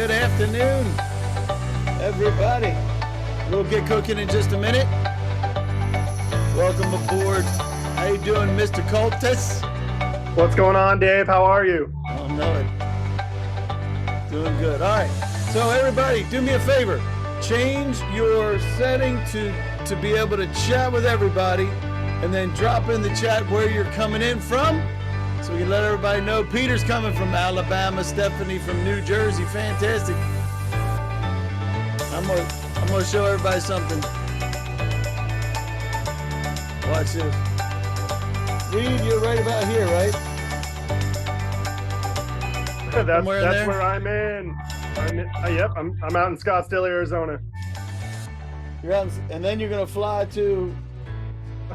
good afternoon, everybody. We'll get cooking in just a minute. Welcome aboard. How you doing, Mr. Cultus? What's going on, Dave? How are you? I don't know it. Doing good. All right. So everybody, do me a favor. Change your setting to be able to chat with everybody, and then drop in the chat where you're coming in from, so we can let everybody know. Peter's coming from Alabama. Stephanie from New Jersey. Fantastic. I'm gonna show everybody something. Watch this. Reed, you're right about here, right? That's where I'm in. Yep, I'm out in Scottsdale, Arizona. You're out, and then you're gonna fly to.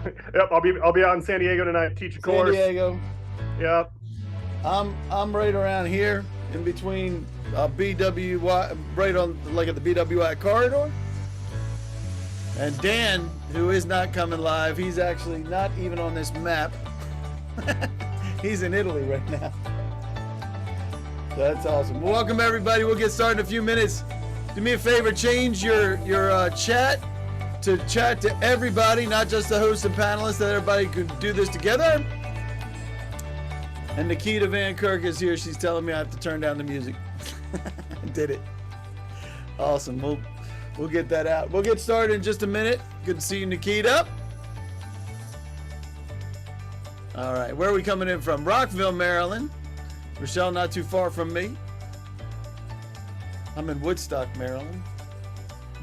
Yep, I'll be out in San Diego tonight, teach a course. San Diego. Yep. I'm right around here, in between BWI, right on like at the BWI corridor. And Dan, who is not coming live, he's actually not even on this map. He's in Italy right now. That's awesome. Well, welcome everybody. We'll get started in a few minutes. Do me a favor, change your chat to chat to everybody, not just the hosts and panelists, that everybody could do this together. And Nikita Van Kirk is here. She's telling me I have to turn down the music. I did it. Awesome. We'll get that out. We'll get started in just a minute. Good to see you, Nikita. All right, where are we coming in from? Rockville, Maryland. Rochelle, not too far from me. I'm in Woodstock, Maryland.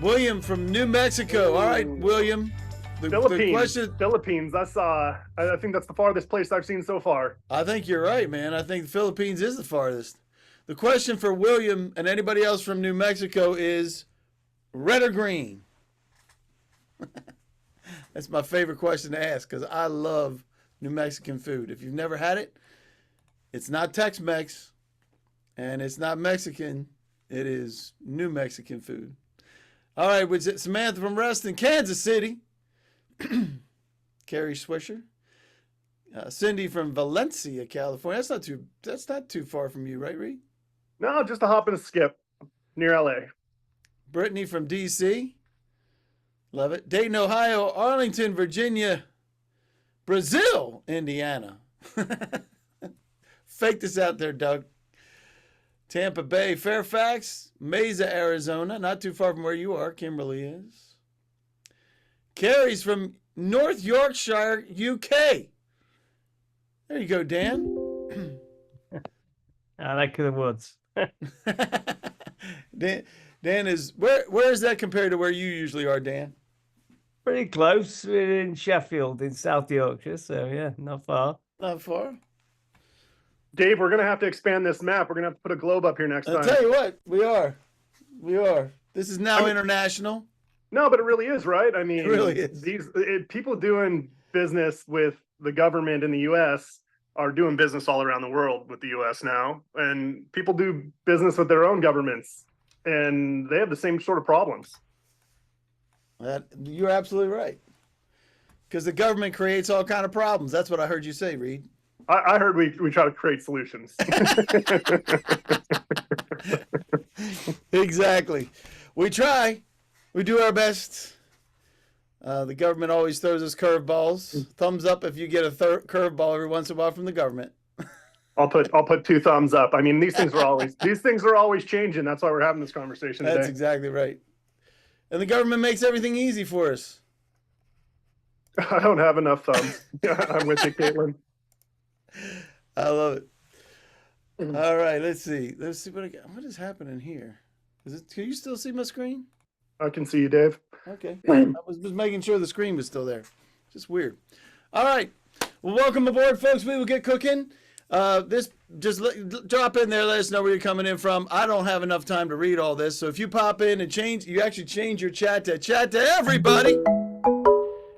William from New Mexico. All right, William. Philippines. I think that's the farthest place I've seen so far. I think you're right, man. I think the Philippines is the farthest. The question for William and anybody else from New Mexico is red or green? That's my favorite question to ask because I love New Mexican food. If you've never had it, it's not Tex-Mex and it's not Mexican. It is New Mexican food. All right, with Samantha from Reston, Kansas City. Carrie Swisher. Cindy from Valencia, California. That's not too far from you, right, Reed? No, just a hop and a skip near LA. Brittany from DC. Love it. Dayton, Ohio. Arlington, Virginia. Brazil, Indiana. Fake this out there, Doug. Tampa Bay, Fairfax, Mesa, Arizona. Not too far from where you are. Kimberly is. Carrie's from North Yorkshire, UK. There you go, Dan. I like the woods. Dan is where is that compared to where you usually are, Dan? Pretty close. We're in Sheffield, in South Yorkshire. So yeah, not far. Not far. Dave, we're gonna have to expand this map. We're gonna have to put a globe up here next time. I'll tell you what, we are. This is now international. No, but it really is, right? I mean, it really is. People doing business with the government in the U.S. are doing business all around the world with the U.S. now, and people do business with their own governments, and they have the same sort of problems. You're absolutely right, because the government creates all kind of problems. That's what I heard you say, Reed. I heard we try to create solutions. Exactly. We try. We do our best. The government always throws us curveballs. Thumbs up if you get a curveball every once in a while from the government. I'll put 2 thumbs up. I mean, these things are always changing. That's why we're having this conversation today. That's exactly right. And the government makes everything easy for us. I don't have enough thumbs. I'm with you, Caitlin. I love it. All right, let's see what is happening here. Can you still see my screen? I can see you, Dave. Okay. I was just making sure the screen was still there. Just weird. All right. Well, welcome aboard, folks. We will get cooking. Drop in there. Let us know where you're coming in from. I don't have enough time to read all this. So if you pop in and change your chat to everybody,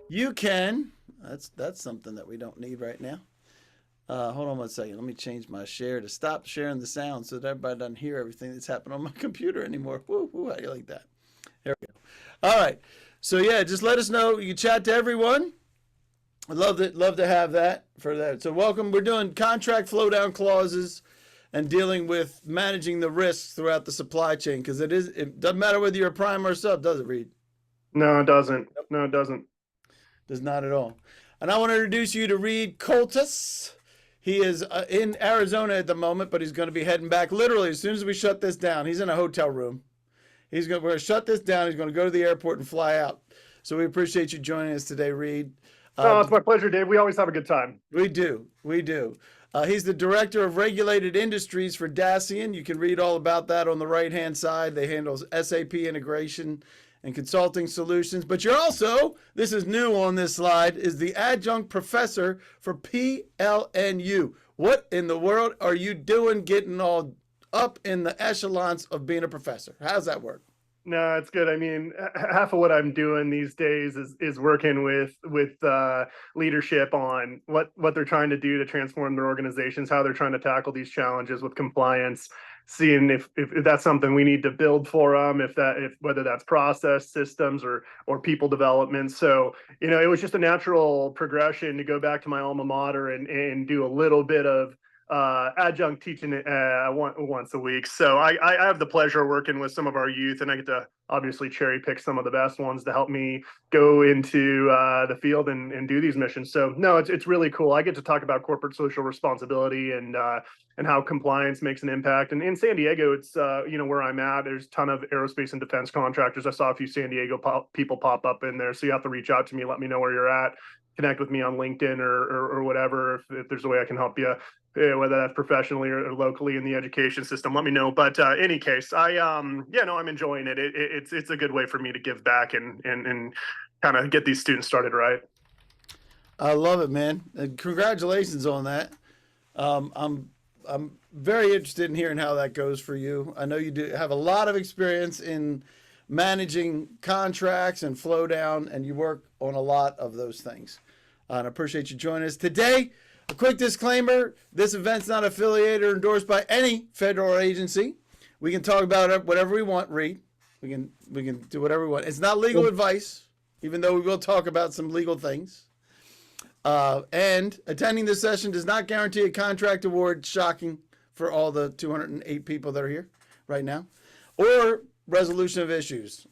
you can. That's something that we don't need right now. Hold on one second. Let me change my share to stop sharing the sound so that everybody doesn't hear everything that's happening on my computer anymore. Woo, how do you like that? There we go. All right. So yeah, just let us know. You can chat to everyone. I'd love to have that for that. So welcome. We're doing contract flow down clauses. and dealing with managing the risks throughout the supply chain, because it doesn't matter whether you're a prime or a sub, does it, Reed? No, it doesn't. No, it doesn't. Does not at all. And I want to introduce you to Reed Coltis. He is in Arizona at the moment, but he's going to be heading back literally as soon as we shut this down. He's in a hotel room. We're going to shut this down. He's going to go to the airport and fly out. So we appreciate you joining us today, Reed. No, it's my pleasure, Dave. We always have a good time. We do. We do. He's the Director of Regulated Industries for Dacian. You can read all about that on the right-hand side. They handle SAP integration and consulting solutions. But you're also, this is new on this slide, is the Adjunct Professor for PLNU. What in the world are you doing getting all up in the echelons of being a professor? How's that work? No, it's good. I mean, half of what I'm doing these days is working with leadership on what they're trying to do to transform their organizations, how they're trying to tackle these challenges with compliance, seeing if that's something we need to build for them, if whether that's process, systems, or people development. So, you know, it was just a natural progression to go back to my alma mater and do a little bit of adjunct teaching once a week. So I have the pleasure of working with some of our youth, and I get to obviously cherry pick some of the best ones to help me go into the field and do these missions. So no, it's really cool. I get to talk about corporate social responsibility and how compliance makes an impact. And in San Diego, it's you know, where I'm at, there's a ton of aerospace and defense contractors. I saw a few San Diego people pop up in there. So you have to reach out to me, let me know where you're at, connect with me on LinkedIn or whatever, if there's a way I can help you. Whether that's professionally or locally in the education system, let me know. But any case, I'm enjoying it. It's a good way for me to give back and kind of get these students started right. I love it, man. And congratulations on that. I'm very interested in hearing how that goes for you. I know you do have a lot of experience in managing contracts and flow down, and you work on a lot of those things. And I appreciate you joining us today. A quick disclaimer, this event's not affiliated or endorsed by any federal agency. We can talk about whatever we want, Reed. We can do whatever we want. It's not legal advice, even though we will talk about some legal things. And attending this session does not guarantee a contract award, shocking for all the 208 people that are here right now, or resolution of issues.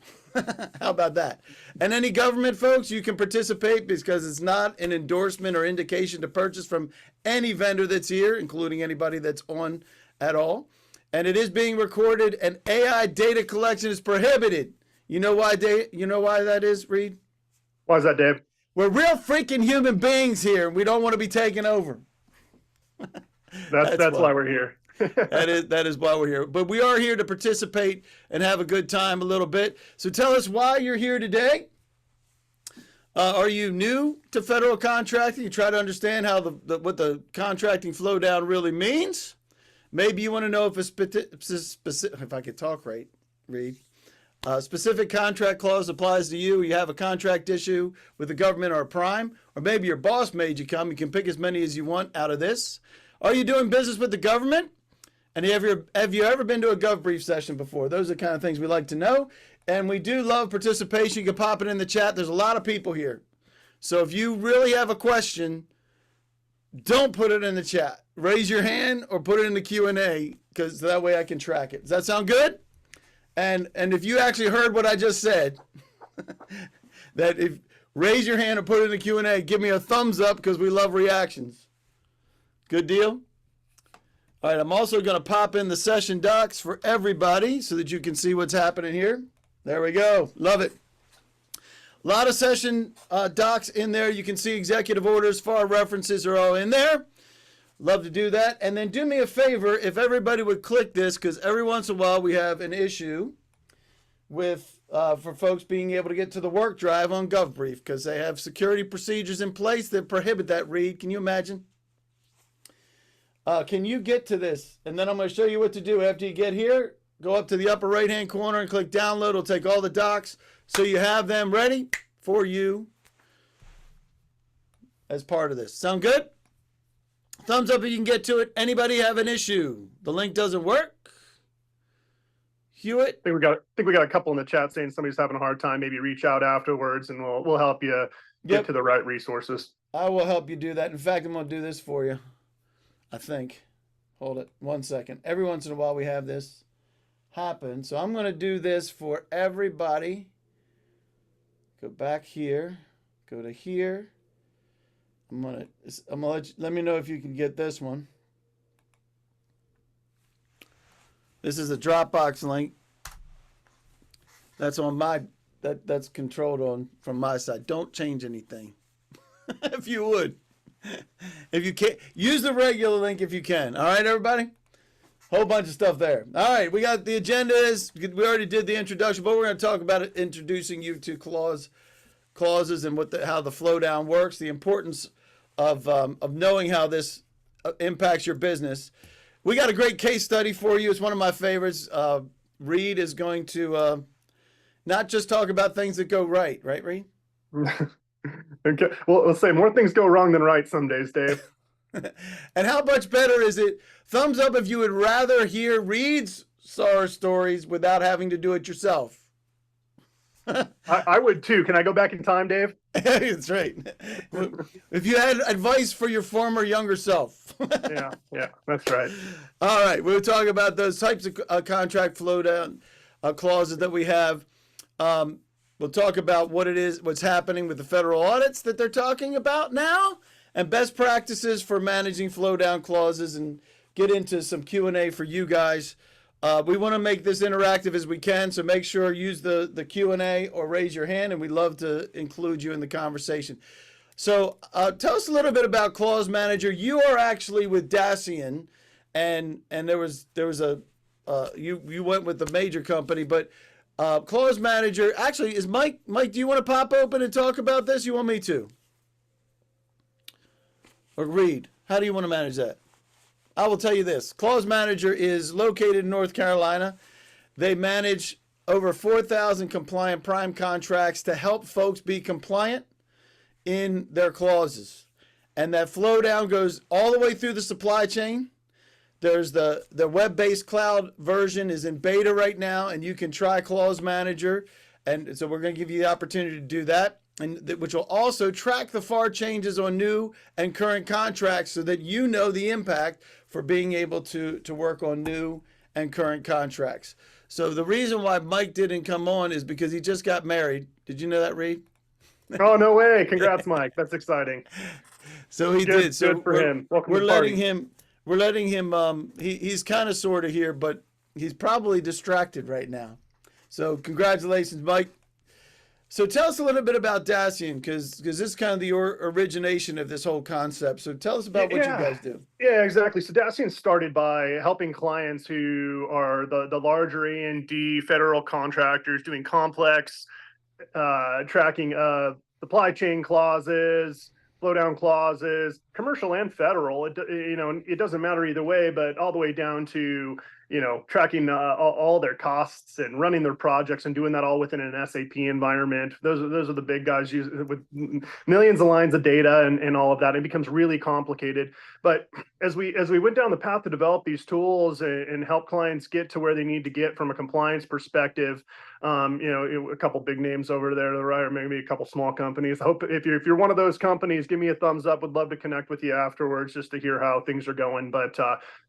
How about that? And any government folks, you can participate because it's not an endorsement or indication to purchase from any vendor that's here, including anybody that's on at all. And it is being recorded, and AI data collection is prohibited. You know why that is, Reed? Why is that, Dave? We're real freaking human beings here, and we don't want to be taken over. That's why we're here. that is why we're here. But we are here to participate and have a good time a little bit. So tell us why you're here today. Are you new to federal contracting? You try to understand how what the contracting flow down really means. Maybe you want to know if if I could talk right, Reed. Specific contract clause applies to you. You have a contract issue with the government or a prime, or maybe your boss made you come. You can pick as many as you want out of this. Are you doing business with the government? And have you ever been to a GovBrief session before? Those are the kind of things we like to know. And we do love participation. You can pop it in the chat. There's a lot of people here. So if you really have a question, don't put it in the chat. Raise your hand or put it in the Q&A, because that way I can track it. Does that sound good? And if you actually heard what I just said, raise your hand or put it in the Q&A. Give me a thumbs up, because we love reactions. Good deal? All right, I'm also going to pop in the session docs for everybody so that you can see what's happening here. There we go. Love it. A lot of session docs in there. You can see executive orders, FAR references are all in there. Love to do that. And then do me a favor, if everybody would click this, because every once in a while we have an issue with for folks being able to get to the work drive on GovBrief, because they have security procedures in place that prohibit that, Reed. Can you imagine? Can you get to this? And then I'm going to show you what to do after you get here. Go up to the upper right-hand corner and click download. It'll take all the docs so you have them ready for you as part of this. Sound good? Thumbs up if you can get to it. Anybody have an issue? The link doesn't work? Hewitt? I think we got a couple in the chat saying somebody's having a hard time. Maybe reach out afterwards, and we'll help you get to the right resources. I will help you do that. In fact, I'm going to do this for you, I think. hold it 1 second. Every once in a while we have this happen. So I'm going to do this for everybody. Go back here, go to here. I'm gonna let me know if you can get this one. This is a Dropbox link. That's on my that's controlled on from my side. Don't change anything. If you would. If you can't, use the regular link if you can. All right, everybody? Whole bunch of stuff there. All right, we got the agenda we already did the introduction, but we're going to talk about it, introducing you to clauses and how the flow down works, the importance of knowing how this impacts your business. We got a great case study for you. It's one of my favorites. Reed is going to not just talk about things that go right, Reed? Okay. Well, let's say more things go wrong than right some days, Dave. And how much better is it? Thumbs up if you would rather hear Reed's horror stories without having to do it yourself. I would too. Can I go back in time, Dave? That's right. If you had advice for your former younger self. Yeah, that's right. All right, we'll talk about those types of contract flow down clauses that we have. We'll talk about what it is, what's happening with the federal audits that they're talking about now, and best practices for managing flow down clauses, and get into some Q&A for you guys. We want to make this interactive as we can, so make sure use the Q&A or raise your hand, and we'd love to include you in the conversation. So tell us a little bit about Clause Manager. You are actually with Dacian, and there was a you went with the major company, but Clause Manager actually is Mike. Mike, do you want to pop open and talk about this? You want me to? Or Reed, how do you want to manage that? I will tell you this. Clause Manager is located in North Carolina. They manage over 4,000 compliant prime contracts to help folks be compliant in their clauses. And that flow down goes all the way through the supply chain. There's the web-based cloud version is in beta right now, and you can try Clause Manager. And so we're going to give you the opportunity to do that, and which will also track the FAR changes on new and current contracts so that you know the impact for being able to work on new and current contracts. So the reason why Mike didn't come on is because he just got married. Did you know that, Reed? Oh, no way. Congrats, Mike. That's exciting. So he did. So good for him. Welcome we're to the letting party. him. We're letting him. He's kind of sort of here, but he's probably distracted right now. So congratulations, Mike. So tell us a little bit about Dacian, because this is kind of the origination of this whole concept. So tell us about what you guys do. Yeah, exactly. So Dacian started by helping clients who are the larger A&D federal contractors doing complex tracking of supply chain clauses, flow down clauses, commercial and federal. It doesn't matter either way, but all the way down to tracking all their costs and running their projects and doing that all within an SAP environment. Those are the big guys with millions of lines of data and all of that. It becomes really complicated. But as we went down the path to develop these tools and help clients get to where they need to get from a compliance perspective, a couple big names over there to the right, or maybe a couple small companies. I hope if you're one of those companies, give me a thumbs up. Would love to connect with you afterwards just to hear how things are going. But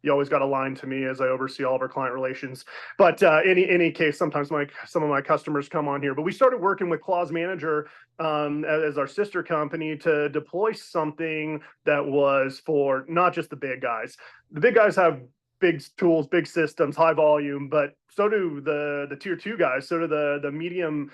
you always got a line to me as I oversee all of our client relations. But any case, sometimes some of my customers come on here. But we started working with Clause Manager as our sister company to deploy something that was for not just the big guys. The big guys have big tools, big systems, high volume, but so do the tier 2 guys, so do the medium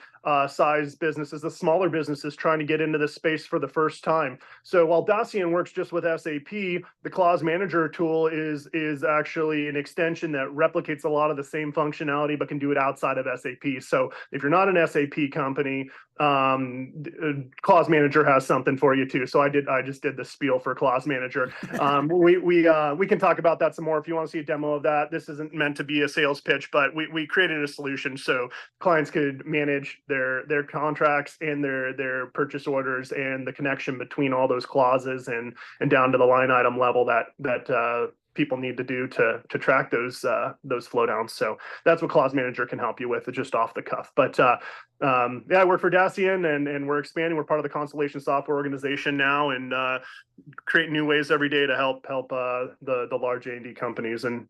size businesses, the smaller businesses trying to get into this space for the first time. So while Dacian works just with SAP, the Clause Manager tool is actually an extension that replicates a lot of the same functionality, but can do it outside of SAP. So if you're not an SAP company, Clause Manager has something for you too. So I just did the spiel for Clause Manager. We can talk about that some more if you want to see a demo of that. This isn't meant to be a sales pitch, but we created a solution so clients could manage their contracts and their purchase orders and the connection between all those clauses and down to the line item level that people need to do to track those flow downs. So that's what Clause Manager can help you with, just off the cuff. But I work for Dacian, and we're expanding. We're part of the Constellation Software organization now, and create new ways every day to help the large A&D companies and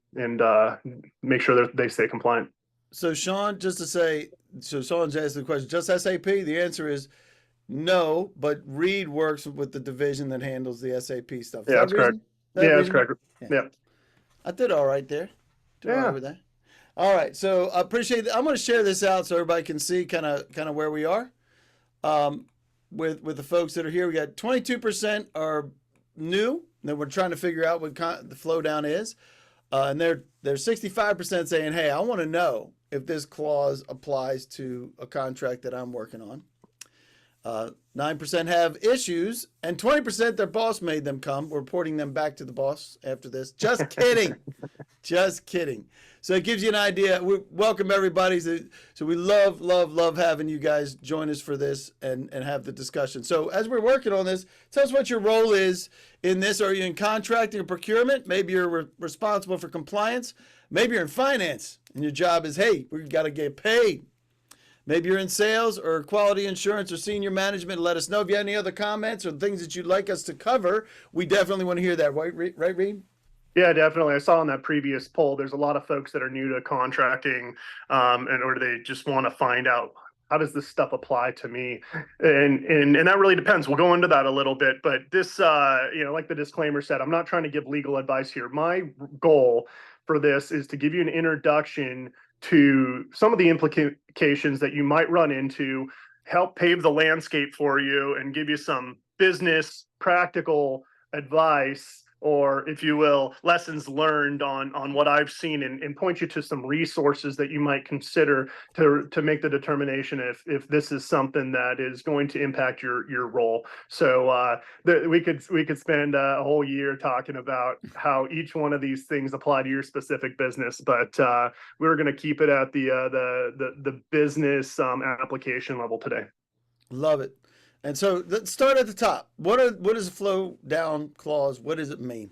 make sure that they stay compliant. So Sean, just to say, so Sean's asked the question, just SAP? The answer is no, but Reed works with the division that handles the SAP stuff. Yeah, that's correct. Yeah, that's correct. Yeah. I did all right there. Did all Yeah. right with that. All right. So I appreciate that. I'm going to share this out so everybody can see kind of where we are. With the folks that are here, we got 22% are new. Then we're trying to figure out what the flow down is. And they're 65% saying, hey, I want to know if this clause applies to a contract that I'm working on. 9% have issues, and 20% their boss made them come. We're reporting them back to the boss after this. Just kidding. Just kidding. So it gives you an idea. We welcome everybody. So we love having you guys join us for this and have the discussion. So as we're working on this, tell us what your role is in this. Are you in contracting or procurement? Maybe you're responsible for compliance. Maybe you're in finance and your job is, hey, we've got to get paid. Maybe you're in sales or quality assurance or senior management. Let us know if you have any other comments or things that you'd like us to cover. We definitely want to hear that. Right, Reed? Yeah, definitely. I saw in that previous poll, there's a lot of folks that are new to contracting, or they just want to find out, how does this stuff apply to me? And that really depends. We'll go into that a little bit, but this, like the disclaimer said, I'm not trying to give legal advice here. My goal for this is to give you an introduction to some of the implications that you might run into, help pave the landscape for you, and give you some business practical advice, or if you will, lessons learned on what I've seen, and point you to some resources that you might consider to make the determination if this is something that is going to impact your role. So we could spend a whole year talking about how each one of these things apply to your specific business, but we're going to keep it at the business application level today. Love it. And so let's start at the top. What is a flow down clause? What does it mean?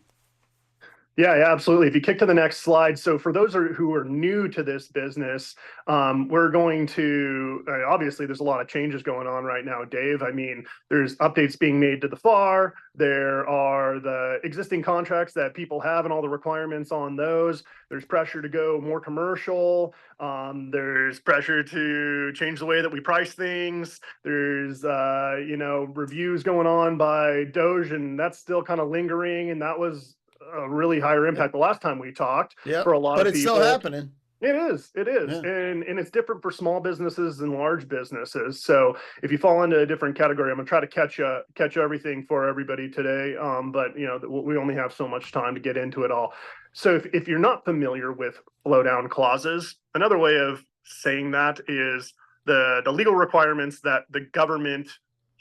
Yeah, absolutely. If you kick to the next slide. So for those who are new to this business, we're going to, obviously there's a lot of changes going on right now, Dave. I mean, there's updates being made to the FAR. There are the existing contracts that people have and all the requirements on those. There's pressure to go more commercial. There's pressure to change the way that we price things. There's, reviews going on by DOGE, and that's still kind of lingering. And that was a really higher impact the last time we talked for a lot of people. But it's still happening. It is. Yeah. And it's different for small businesses and large businesses. So if you fall into a different category, I'm gonna try to catch everything for everybody today. But we only have so much time to get into it all. So if you're not familiar with flow down clauses, another way of saying that is the legal requirements that the government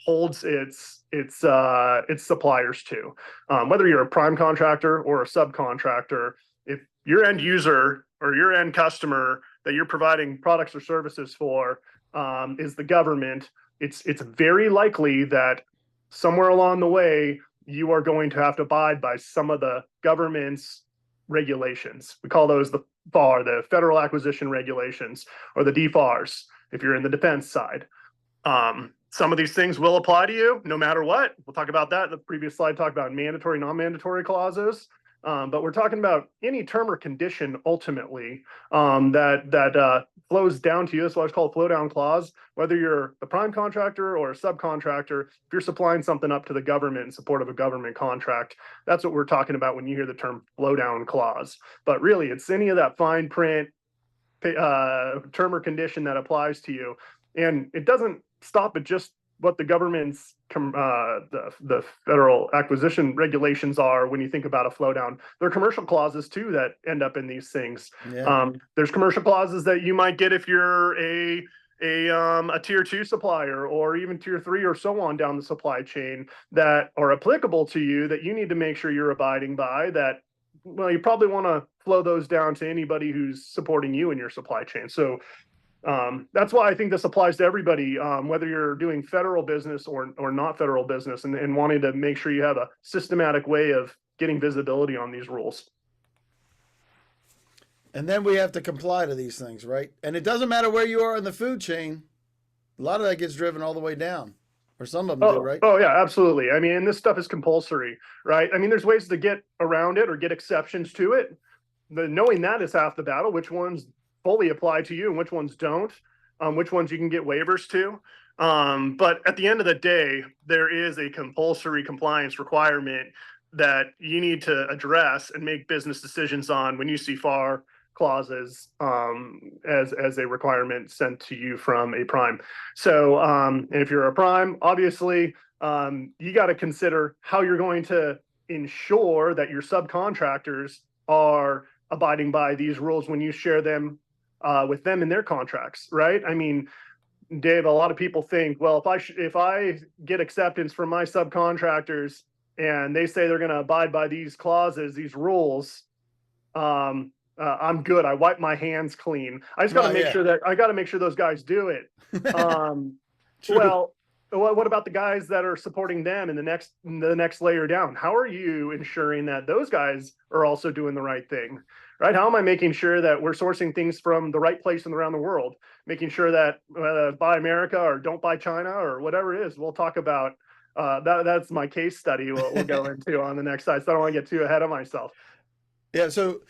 holds its suppliers to. Whether you're a prime contractor or a subcontractor, if your end user or your end customer that you're providing products or services for is the government, it's very likely that somewhere along the way you are going to have to abide by some of the government's regulations. We call those the FAR, the Federal Acquisition Regulations, or the DFARS if you're in the defense side. Some of these things will apply to you no matter what. We'll talk about that. The previous slide talked about mandatory, non-mandatory clauses. But we're talking about any term or condition ultimately that flows down to you. That's why it's called flow down clause. Whether you're the prime contractor or a subcontractor, if you're supplying something up to the government in support of a government contract, that's what we're talking about when you hear the term flow down clause. But really, it's any of that fine print term or condition that applies to you. And it doesn't stop at just what the government's the federal acquisition regulations are when you think about a flow down. There are commercial clauses too that end up in these things. Yeah. There's commercial clauses that you might get if you're a tier 2 supplier or even tier 3 or so on down the supply chain that are applicable to you that you need to make sure you're abiding by. That, well, you probably want to flow those down to anybody who's supporting you in your supply chain. So that's why I think this applies to everybody, whether you're doing federal business or not federal business, and wanting to make sure you have a systematic way of getting visibility on these rules. And then we have to comply to these things, right? And it doesn't matter where you are in the food chain. A lot of that gets driven all the way down, or some of them do, right? Oh yeah, absolutely. I mean, and this stuff is compulsory, right? I mean, there's ways to get around it or get exceptions to it. Knowing that is half the battle. Which ones fully apply to you and which ones don't, which ones you can get waivers to. But at the end of the day, there is a compulsory compliance requirement that you need to address and make business decisions on when you see FAR clauses as a requirement sent to you from a prime. So and if you're a prime, obviously you got to consider how you're going to ensure that your subcontractors are abiding by these rules when you share them with them in their contracts, right? I mean, Dave, a lot of people think, well, if I get acceptance from my subcontractors and they say they're going to abide by these clauses, these rules, I'm good. I wipe my hands clean. I just got to make sure that I got to make sure those guys do it. Well, what about the guys that are supporting them in the next layer down? How are you ensuring that those guys are also doing the right thing, right? How am I making sure that we're sourcing things from the right place and around the world, making sure that buy America or don't buy China or whatever it is? We'll talk about that's my case study we'll go into on the next slide. So I don't want to get too ahead of myself. Yeah. So,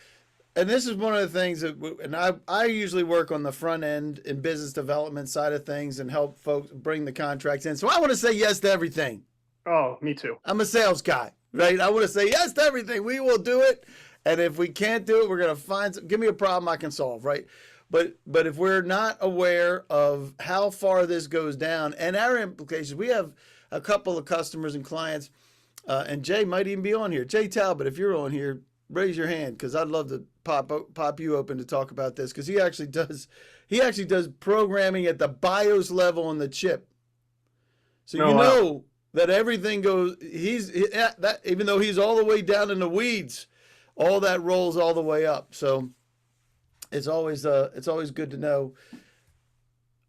and this is one of the things that, and I usually work on the front end in business development side of things and help folks bring the contracts in. So I want to say yes to everything. Oh, me too. I'm a sales guy, right? I want to say yes to everything. We will do it. And if we can't do it, we're going to find give me a problem I can solve, right? But if we're not aware of how far this goes down and our implications, we have a couple of customers and clients, and Jay might even be on here. Jay Talbot, if you're on here, raise your hand, because I'd love to pop you open to talk about this, because he actually does programming at the BIOS level on the chip. So know that everything goes. Even though he's all the way down in the weeds, all that rolls all the way up. So it's always good to know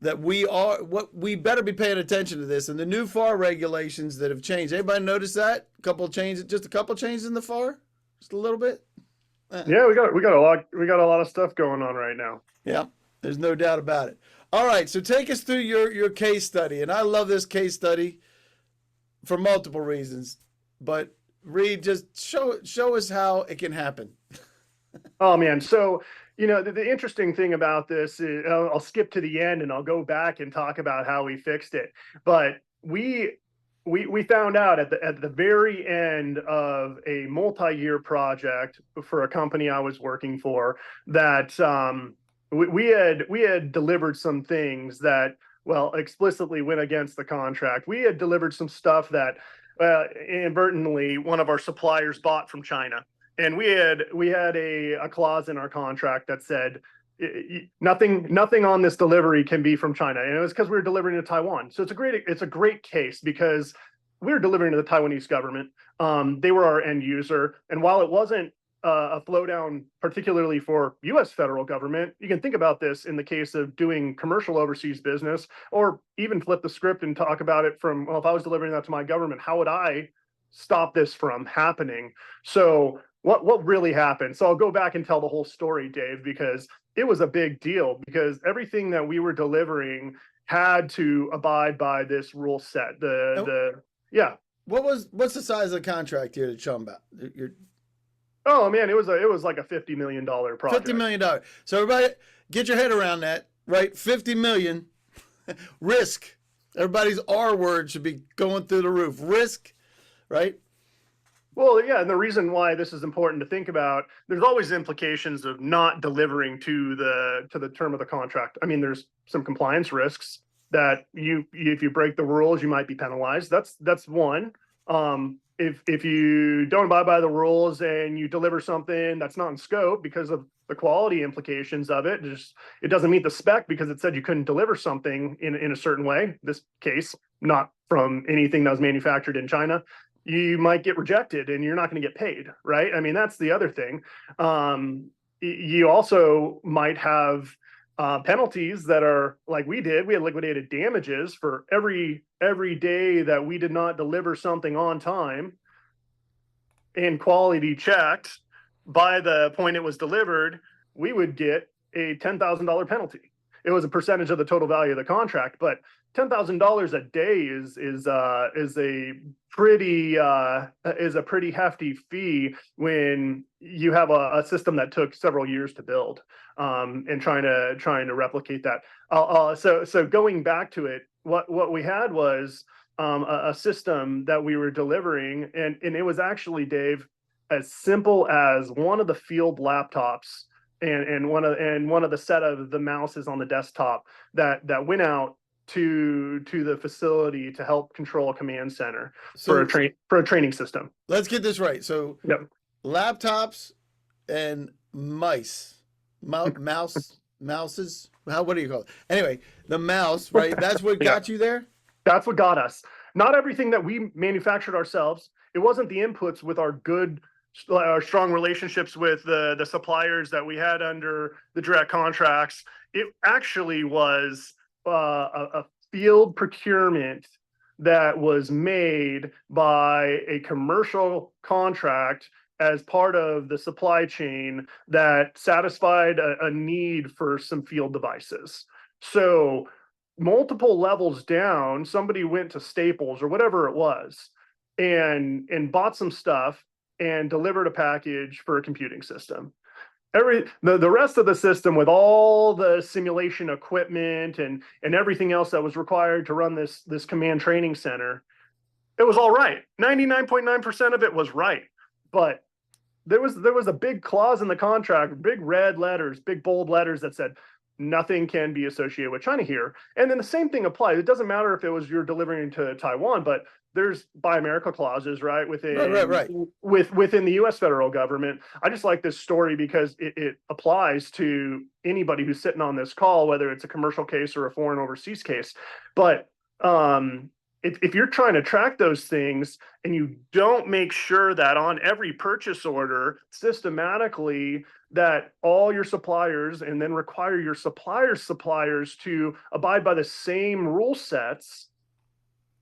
that we better be paying attention to this. And the new FAR regulations that have changed. Anybody notice that? Just a couple changes in the FAR? Just a little bit? Yeah, we got a lot of stuff going on right now. Yeah, there's no doubt about it. All right, so take us through your case study. And I love this case study for multiple reasons. But Reed, just show us how it can happen. Oh man, so the interesting thing about this is I'll skip to the end and I'll go back and talk about how we fixed it. But we found out at the very end of a multi-year project for a company I was working for that we had delivered some things that, well, explicitly went against the contract. We had delivered some stuff that inadvertently one of our suppliers bought from China. And we had a clause in our contract that said nothing on this delivery can be from China, and it was because we were delivering to Taiwan. So it's a great case because we were delivering to the Taiwanese government. They were our end user, and while it wasn't a flow down particularly for U.S. federal government, you can think about this in the case of doing commercial overseas business, or even flip the script and talk about it from, well, if I was delivering that to my government, how would I stop this from happening? So what really happened? So I'll go back and tell the whole story, Dave, because it was a big deal, because everything that we were delivering had to abide by this rule set. What's the size of the contract here to chum about? Oh man, it was like a $50 million project. $50 million. So everybody get your head around that, right? $50 million risk. Everybody's R word should be going through the roof. Risk, right? Well, yeah, and the reason why this is important to think about, there's always implications of not delivering to the term of the contract. I mean, there's some compliance risks that if you break the rules, you might be penalized. That's one. If you don't abide by the rules and you deliver something that's not in scope because of the quality implications of it, it doesn't meet the spec because it said you couldn't deliver something in a certain way. This case, not from anything that was manufactured in China. You might get rejected and you're not going to get paid, right? I mean, that's the other thing. You also might have penalties that are like we did. We had liquidated damages for every day that we did not deliver something on time and quality checked by the point it was delivered. we would get a $10,000 penalty. It was a percentage of the total value of the contract, but $10,000 a day is a pretty hefty fee when you have a system that took several years to build, and trying to replicate that. So going back to it, what we had was a system that we were delivering, and it was actually, Dave, as simple as one of the field laptops and one of the set of the mouses on the desktop that went out to the facility to help control a command center for a training system. Let's get this right. So Yep. laptops and mouses. What do you call it? Anyway, the mouse, right? That's what got you there? That's what got us. Not everything that we manufactured ourselves. It wasn't the inputs with our strong relationships with the suppliers that we had under the direct contracts. It actually was a field procurement that was made by a commercial contract as part of the supply chain that satisfied a need for some field devices. So multiple levels down, somebody went to Staples or whatever it was and bought some stuff and delivered a package for a computing system. The rest of the system, with all the simulation equipment and everything else that was required to run this command training center, it was all right. 99.9% of it was right. But there was a big clause in the contract, big red letters, big bold letters that said nothing can be associated with China here. And then the same thing applies. It doesn't matter if it was you're delivering to Taiwan, but there's Buy America clauses, right? Within the U.S. federal government. I just like this story because it applies to anybody who's sitting on this call, whether it's a commercial case or a foreign overseas case. But if you're trying to track those things and you don't make sure that on every purchase order systematically that all your suppliers, and then require your suppliers to abide by the same rule sets,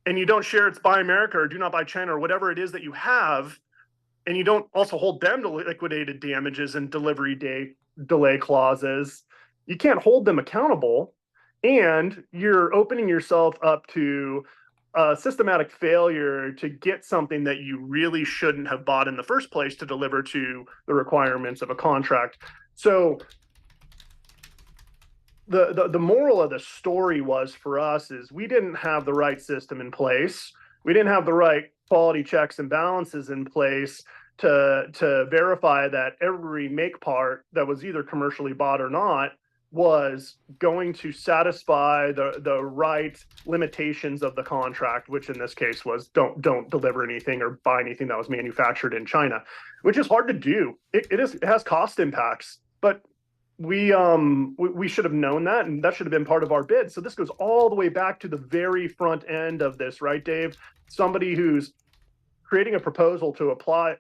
and you don't share it's Buy America or do not buy China or whatever it is that you have, and you don't also hold them to liquidated damages and delivery day delay clauses, you can't hold them accountable, and you're opening yourself up to systematic failure to get something that you really shouldn't have bought in the first place to deliver to the requirements of a contract. So the moral of the story was, for us, is we didn't have the right system in place. We didn't have the right quality checks and balances in place to verify that every make part that was either commercially bought or not was going to satisfy the right limitations of the contract, which in this case was don't deliver anything or buy anything that was manufactured in China, which is hard to do. It has cost impacts, but we should have known that, and that should have been part of our bid. So this goes all the way back to the very front end of this, right, Dave? Somebody who's creating a proposal to apply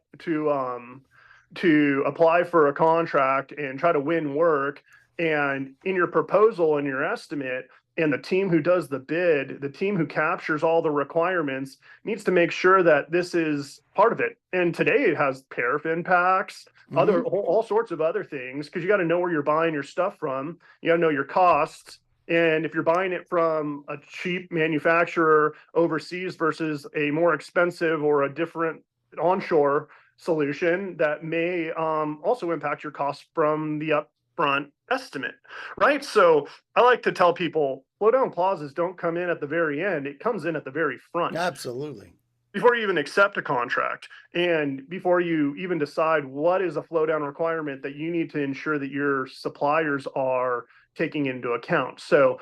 for a contract and try to win work. And in your proposal and your estimate, and the team who does the bid, the team who captures all the requirements, needs to make sure that this is part of it. And today it has tariff impacts, all sorts of other things, because you got to know where you're buying your stuff from. You got to know your costs. And if you're buying it from a cheap manufacturer overseas versus a more expensive or a different onshore solution, that may also impact your costs from the upfront estimate, right? So I like to tell people, flow down clauses don't come in at the very end. It comes in at the very front. Absolutely. Before you even accept a contract, and before you even decide what is a flow down requirement that you need to ensure that your suppliers are taking into account. So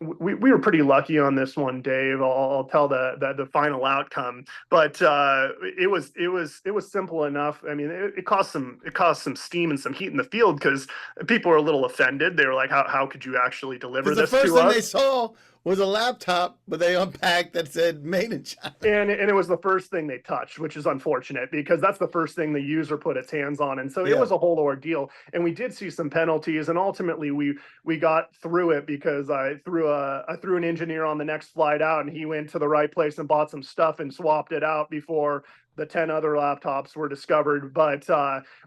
we were pretty lucky on this one, Dave. I'll tell the final outcome, but it was simple enough. I mean, it caused some steam and some heat in the field because people were a little offended. They were like, "How could you actually deliver this to us?" The first thing they saw was a laptop that they unpacked that said "Made in China," and it was the first thing they touched, which is unfortunate because that's the first thing the user put its hands on, and so it was a whole ordeal. And we did see some penalties, and ultimately we got through it because I threw an engineer on the next flight out, and he went to the right place and bought some stuff and swapped it out before the 10 other laptops were discovered, but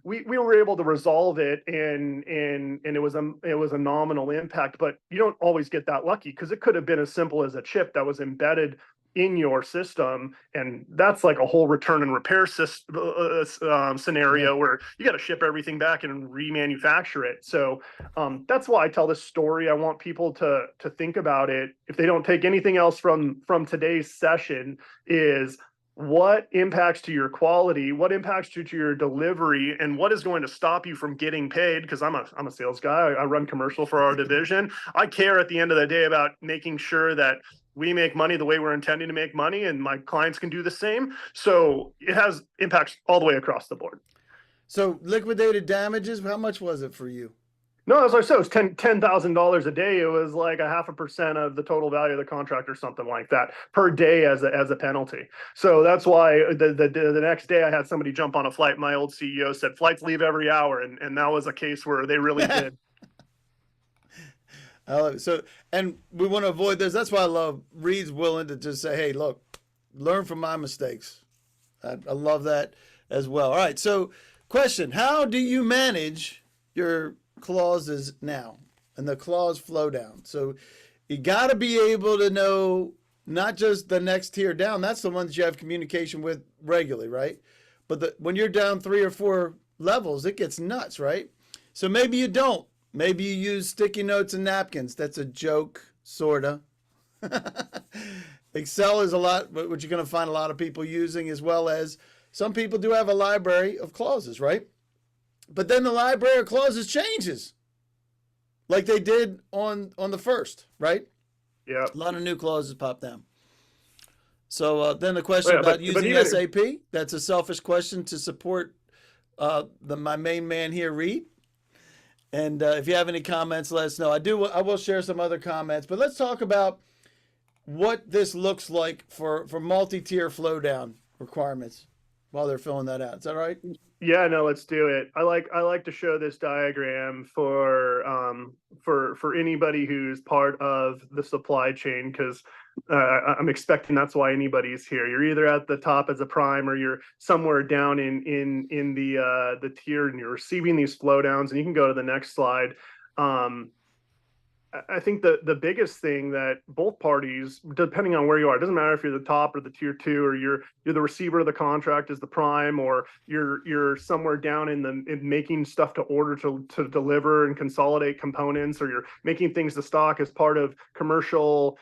we were able to resolve it, and it was a nominal impact. But you don't always get that lucky, because it could have been as simple as a chip that was embedded in your system, and that's like a whole return and repair scenario where you got to ship everything back and remanufacture it. So that's why I tell this story. I want people to think about it, if they don't take anything else from today's session, is what impacts to your quality, what impacts to your delivery, and what is going to stop you from getting paid. Because I'm a sales guy. I run commercial for our division. I care at the end of the day about making sure that we make money the way we're intending to make money, and my clients can do the same. So it has impacts all the way across the board. So liquidated damages, how much was it for you? No, as I said, it was $10,000 a day. It was like 0.5% of the total value of the contract, or something like that, per day as a penalty. So that's why the next day I had somebody jump on a flight. My old CEO said flights leave every hour, and that was a case where they really did. So, and we want to avoid this. That's why I love Reed's willing to just say, hey, look, learn from my mistakes. I love that as well. All right. So question, how do you manage your clauses now and the clause flow down? So you got to be able to know not just the next tier down. That's the ones you have communication with regularly, right? But when you're down 3 or 4 levels, it gets nuts, right? So maybe you don't. Maybe you use sticky notes and napkins. That's a joke, sorta. Excel is a lot, what you're going to find a lot of people using, as well as some people do have a library of clauses, right? But then the library of clauses changes, like they did on the first, right? Yeah. A lot of new clauses pop down. So then the question about using SAP, that's a selfish question to support my main man here, Reed. And if you have any comments, let us know. I will share some other comments, but let's talk about what this looks like for multi-tier flow down requirements while they're filling that out. Is that right? Yeah, no, let's do it. I like to show this diagram for anybody who's part of the supply chain, because I'm expecting that's why anybody's here. You're either at the top as a prime, or you're somewhere down in the tier, and you're receiving these flow downs. And you can go to the next slide. I think the biggest thing that both parties, depending on where you are, it doesn't matter if you're the top or the tier 2, or you're the receiver of the contract as the prime, or you're somewhere down in making stuff to order to deliver and consolidate components, or you're making things to stock as part of commercial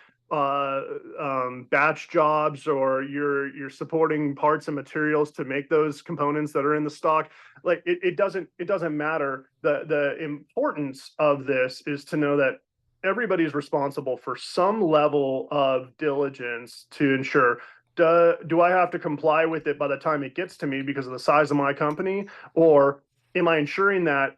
batch jobs, or you're supporting parts and materials to make those components that are in the stock. Like it doesn't matter. The importance of this is to know that everybody's responsible for some level of diligence to ensure, do I have to comply with it by the time it gets to me because of the size of my company, or am I ensuring that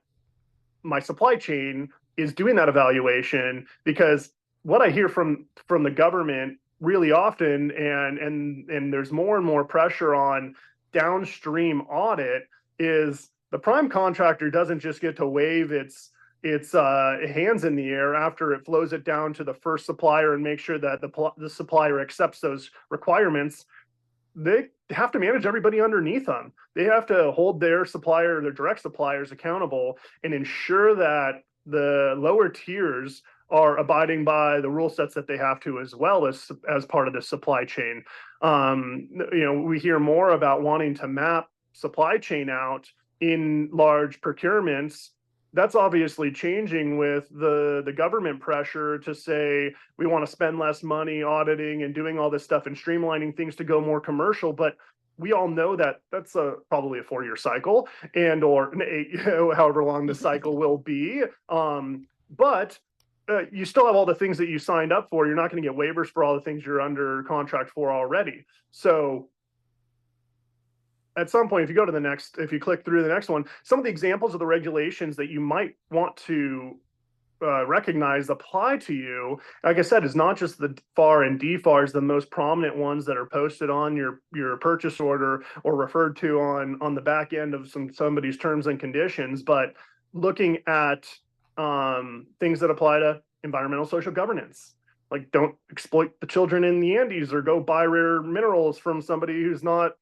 my supply chain is doing that evaluation? Because what I hear from the government really often, and there's more and more pressure on downstream audit, is the prime contractor doesn't just get to wave its hands in the air after it flows it down to the first supplier and make sure that the supplier accepts those requirements. They have to manage everybody underneath them. They have to hold their supplier, their direct suppliers, accountable, and ensure that the lower tiers are abiding by the rule sets that they have to, as well as part of the supply chain. We hear more about wanting to map supply chain out in large procurements. That's obviously changing with the government pressure to say we want to spend less money auditing and doing all this stuff and streamlining things to go more commercial. But we all know that that's probably a 4-year cycle, or however long the cycle will be. But you still have all the things that you signed up for. You're not going to get waivers for all the things you're under contract for already. So at some point, if you click through the next one, some of the examples of the regulations that you might want to recognize apply to you, like I said, is not just the FAR and DFARS, the most prominent ones that are posted on your purchase order or referred to on the back end of somebody's terms and conditions, but looking at things that apply to environmental social governance. Like, don't exploit the children in the Andes, or go buy rare minerals from somebody who's not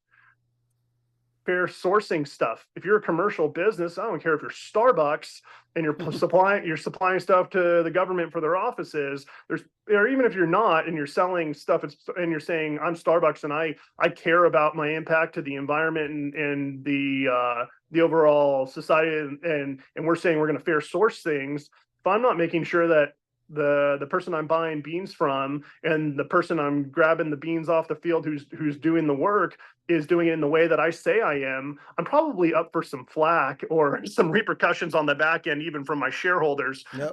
fair sourcing stuff. If you're a commercial business, I don't care if you're Starbucks and you're supplying stuff to the government for their offices. Or even if you're not and you're selling stuff and you're saying I'm Starbucks and I care about my impact to the environment and the overall society, and we're saying we're going to fair source things. If I'm not making sure that the person I'm buying beans from and the person I'm grabbing the beans off the field who's doing the work is doing it in the way that I say I am, I'm probably up for some flack or some repercussions on the back end, even from my shareholders. Yep.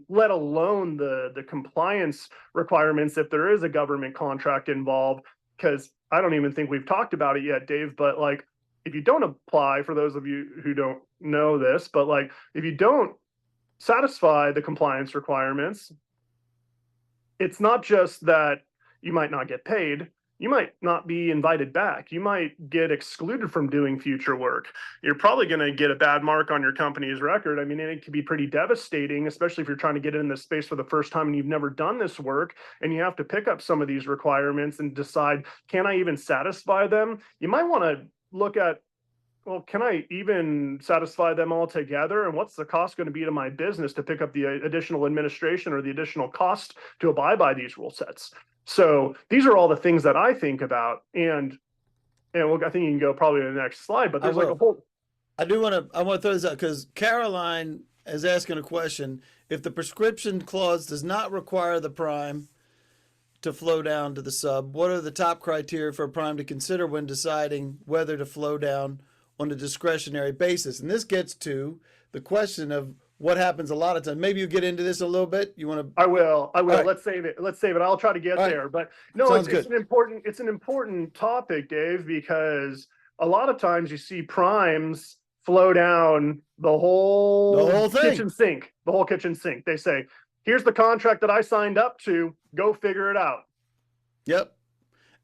Let alone the compliance requirements if there is a government contract involved. Because I don't even think we've talked about it yet, Dave, but like if you don't apply, for those of you who don't know this, but like if you don't satisfy the compliance requirements, it's not just that you might not get paid, you might not be invited back, you might get excluded from doing future work. You're probably going to get a bad mark on your company's record. I mean, it can be pretty devastating, especially if you're trying to get in this space for the first time and you've never done this work and you have to pick up some of these requirements and decide, can I even satisfy them? You might want to look at, well, can I even satisfy them all together? And what's the cost going to be to my business to pick up the additional administration or the additional cost to abide by these rule sets? So these are all the things that I think about. And I think you can go probably to the next slide, but there's like a whole. I want to throw this out because Caroline is asking a question. If the prescription clause does not require the prime to flow down to the sub, what are the top criteria for a prime to consider when deciding whether to flow down on a discretionary basis? And this gets to the question of what happens a lot of times. Maybe you get into this a little bit. You want to? I will. Right. Let's save it. I'll try to get there. But no, it's an important topic, Dave, because a lot of times you see primes flow down the whole kitchen sink. The whole kitchen sink. They say, "Here's the contract that I signed up to. Go figure it out." Yep.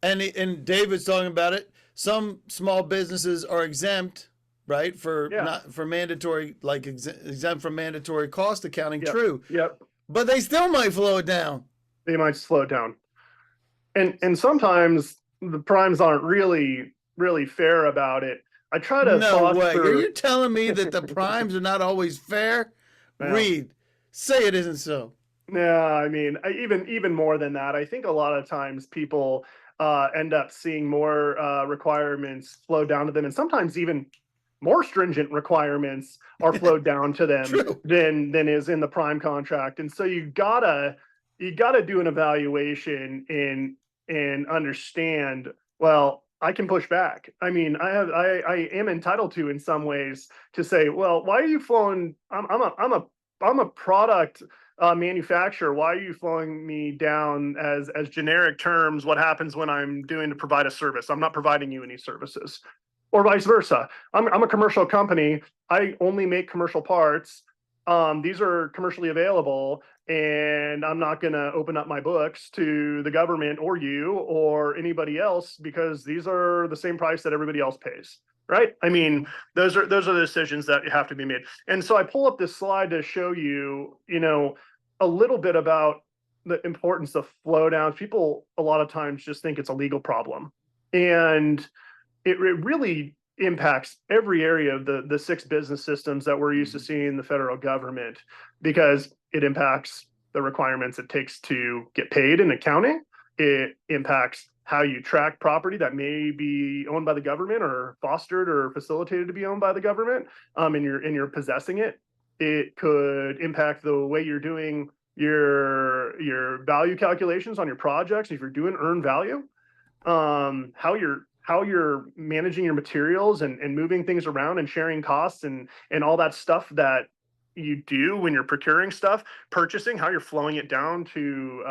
And David's talking about it. Some small businesses are exempt, right, not for mandatory, like exempt from mandatory cost accounting. Yep. True. Yep. But they still might flow it down. They might slow it down. And sometimes the primes aren't really fair about it. I try to No way. Are you telling me that the primes are not always fair? Yeah. Reed, say it isn't so. Yeah, I mean, even more than that. I think a lot of times people end up seeing more requirements flow down to them, and sometimes even more stringent requirements are flowed down to them than is in the prime contract. And so you gotta do an evaluation and understand, well, I can push back. I mean, I am entitled to, in some ways, to say, well, why are you flowing? I'm a product manufacturer. Why are you flowing me down as generic terms? What happens when I'm doing to provide a service? I'm not providing you any services, or vice versa. I'm a commercial company. I only make commercial parts. These are commercially available, and I'm not going to open up my books to the government or you or anybody else because these are the same price that everybody else pays. Right? I mean, those are the decisions that have to be made. And so I pull up this slide to show you, a little bit about the importance of flow downs. People a lot of times just think it's a legal problem, and it really impacts every area of the 6 business systems that we're used to seeing in the federal government, because it impacts the requirements it takes to get paid in accounting. It impacts how you track property that may be owned by the government or fostered or facilitated to be owned by the government, and you're possessing it. It could impact the way you're doing your value calculations on your projects. If you're doing earned value, how you're managing your materials and moving things around and sharing costs and all that stuff that you do when you're procuring stuff, purchasing, how you're flowing it down to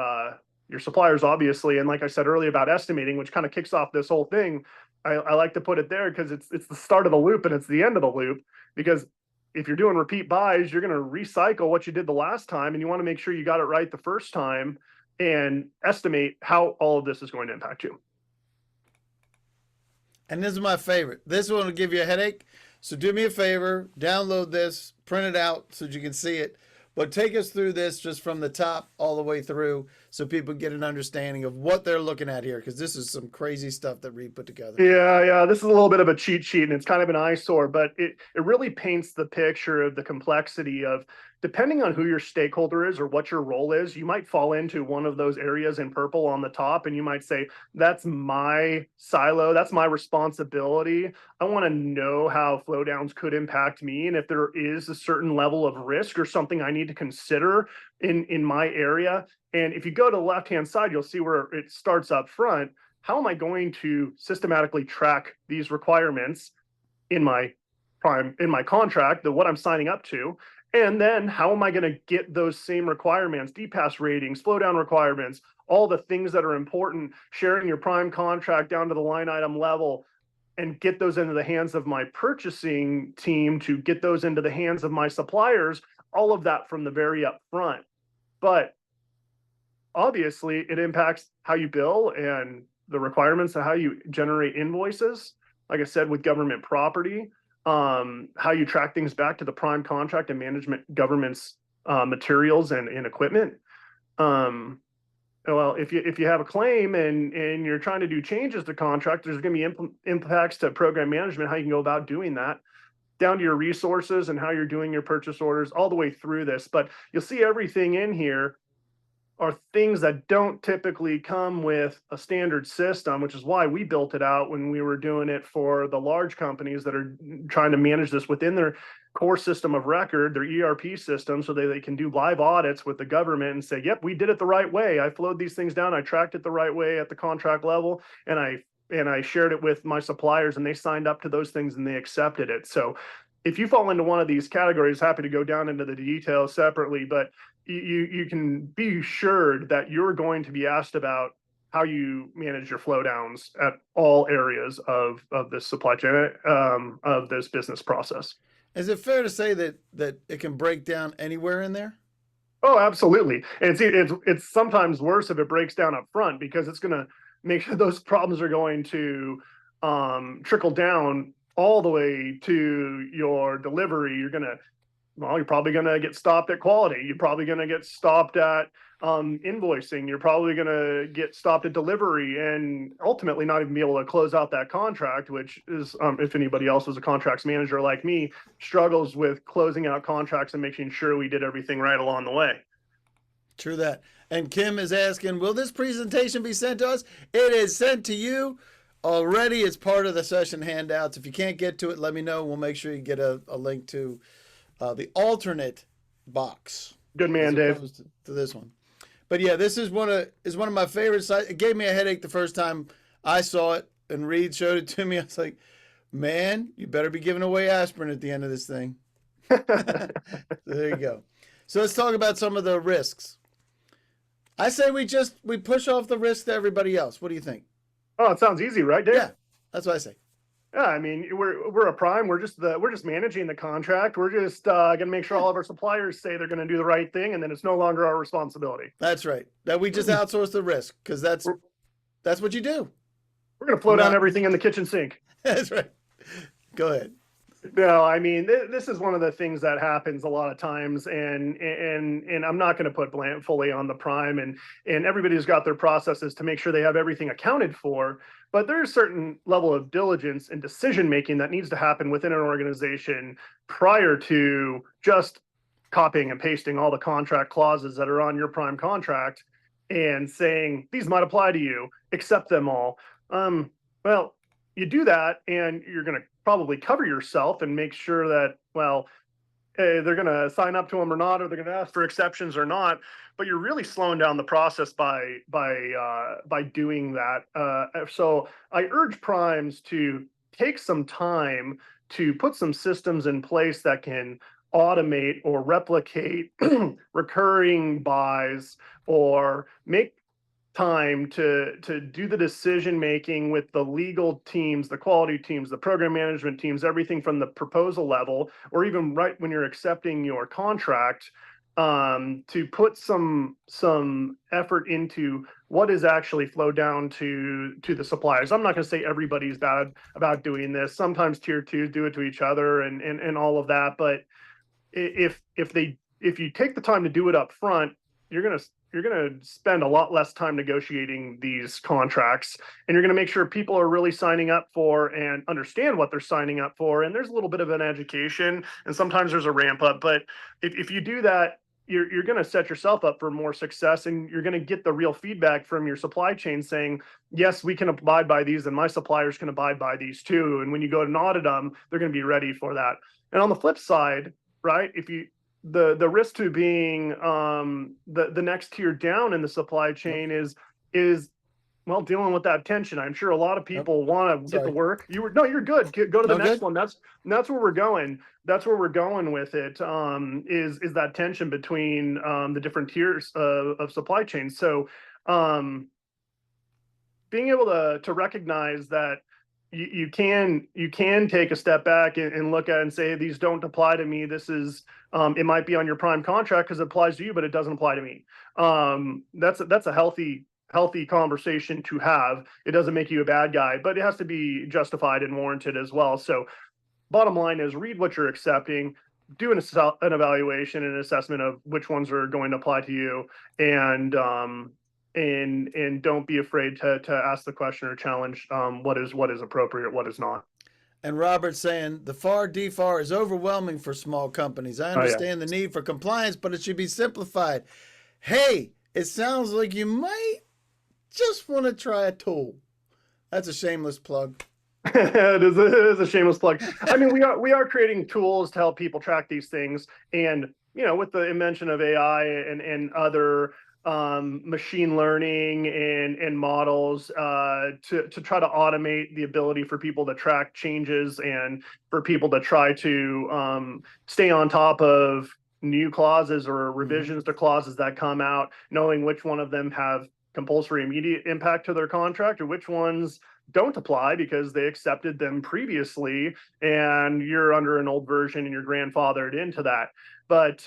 your suppliers, obviously. And like I said earlier about estimating, which kind of kicks off this whole thing, I like to put it there because it's the start of the loop and it's the end of the loop. Because if you're doing repeat buys, you're going to recycle what you did the last time, and you want to make sure you got it right the first time and estimate how all of this is going to impact you. And this is my favorite. This one will give you a headache. So do me a favor, download this, print it out so that you can see it. But take us through this just from the top all the way through. so people get an understanding of what they're looking at here, because this is some crazy stuff that Reed put together. Yeah. This is a little bit of a cheat sheet, and it's kind of an eyesore, but it really paints the picture of the complexity of, depending on who your stakeholder is or what your role is, you might fall into one of those areas in purple on the top, and you might say, that's my silo, that's my responsibility. I want to know how flow downs could impact me, and if there is a certain level of risk or something I need to consider in my area. And if you go to the left-hand side, you'll see where it starts up front. How am I going to systematically track these requirements in my contract, what I'm signing up to? And then how am I going to get those same requirements, DPAS ratings, flow down requirements, all the things that are important, sharing your prime contract down to the line item level, and get those into the hands of my purchasing team to get those into the hands of my suppliers, all of that from the very up front. But obviously it impacts how you bill and the requirements of how you generate invoices. Like I said, with government property, how you track things back to the prime contract and management government's materials and equipment. Well, if you have a claim and you're trying to do changes to contract, there's going to be impacts to program management, how you can go about doing that, down to your resources and how you're doing your purchase orders, all the way through this. But you'll see everything in here are things that don't typically come with a standard system, which is why we built it out when we were doing it for the large companies that are trying to manage this within their core system of record, their ERP system, so they can do live audits with the government and say, yep, we did it the right way. I flowed these things down. I tracked it the right way at the contract level. And I shared it with my suppliers, and they signed up to those things and they accepted it. So if you fall into one of these categories, happy to go down into the details separately, but you can be assured that you're going to be asked about how you manage your flow downs at all areas of this supply chain, of this business process. Is it fair to say that it can break down anywhere in there? Oh, absolutely. And it's sometimes worse if it breaks down up front, because it's going to make sure those problems are going to trickle down all the way to your delivery. You're probably going to get stopped at quality. You're probably going to get stopped at invoicing. You're probably going to get stopped at delivery, and ultimately not even be able to close out that contract, which is, if anybody else is a contracts manager like me, struggles with closing out contracts and making sure we did everything right along the way. True that. And Kim is asking, will this presentation be sent to us? It is sent to you already. It's part of the session handouts. If you can't get to it, let me know. We'll make sure you get a link to the alternate box. Good man, Dave. To this one. But yeah, this is one of my favorite sites. It gave me a headache the first time I saw it, and Reed showed it to me. I was like, man, you better be giving away aspirin at the end of this thing. So there you go. So let's talk about some of the risks. I say we push off the risk to everybody else. What do you think? Oh, it sounds easy, right, Dave? Yeah, that's what I say. Yeah, I mean, we're a prime. We're just managing the contract. We're just going to make sure all of our suppliers say they're going to do the right thing, and then it's no longer our responsibility. That's right. That we just outsource the risk, because that's what you do. We're going to flow down everything in the kitchen sink. That's right. Go ahead. No, I mean, this is one of the things that happens a lot of times, and I'm not going to put blame fully on the prime, and everybody's got their processes to make sure they have everything accounted for. But there's a certain level of diligence and decision making that needs to happen within an organization prior to just copying and pasting all the contract clauses that are on your prime contract and saying these might apply to you, accept them all. Well, you do that, and you're going to probably cover yourself and make sure that, well, they're going to sign up to them or not, or they're going to ask for exceptions or not. But you're really slowing down the process by doing that. So I urge primes to take some time to put some systems in place that can automate or replicate recurring buys, or make time to do the decision making with the legal teams, the quality teams, the program management teams, everything from the proposal level, or even right when you're accepting your contract, to put some effort into what is actually flowed down to the suppliers. I'm not going to say everybody's bad about doing this. Sometimes tier twos do it to each other and all of that. But if you take the time to do it up front, you're going to spend a lot less time negotiating these contracts, and you're going to make sure people are really signing up for and understand what they're signing up for. And there's a little bit of an education, and sometimes there's a ramp up. But if you do that, you're going to set yourself up for more success, and you're going to get the real feedback from your supply chain saying, yes, we can abide by these, and my suppliers can abide by these too. And when you go to audit them, they're going to be ready for that. And on the flip side, right, if you the risk to being the next tier down in the supply chain is well, dealing with that tension. I'm sure a lot of people want to get the work. You're good. Go to the next one. That's where we're going. That's where we're going with it. Is that tension between the different tiers of supply chain. So being able to recognize that you can take a step back and look at it and say, these don't apply to me. This is it might be on your prime contract because it applies to you, but it doesn't apply to me. That's a healthy conversation to have. It doesn't make you a bad guy, but it has to be justified and warranted as well. So bottom line is, read what you're accepting, do an evaluation and assessment of which ones are going to apply to you, and don't be afraid to ask the question or challenge what is appropriate, what is not. And Robert's saying the FAR DFAR is overwhelming for small companies. I understand the need for compliance, but it should be simplified. Hey, it sounds like you might just want to try a tool. That's a shameless plug. It is a shameless plug. I mean, we are creating tools to help people track these things, and with the invention of AI and other machine learning and models to try to automate the ability for people to track changes and for people to try to stay on top of new clauses or revisions to clauses that come out, knowing which one of them have compulsory immediate impact to their contract or which ones don't apply because they accepted them previously and you're under an old version and you're grandfathered into that. But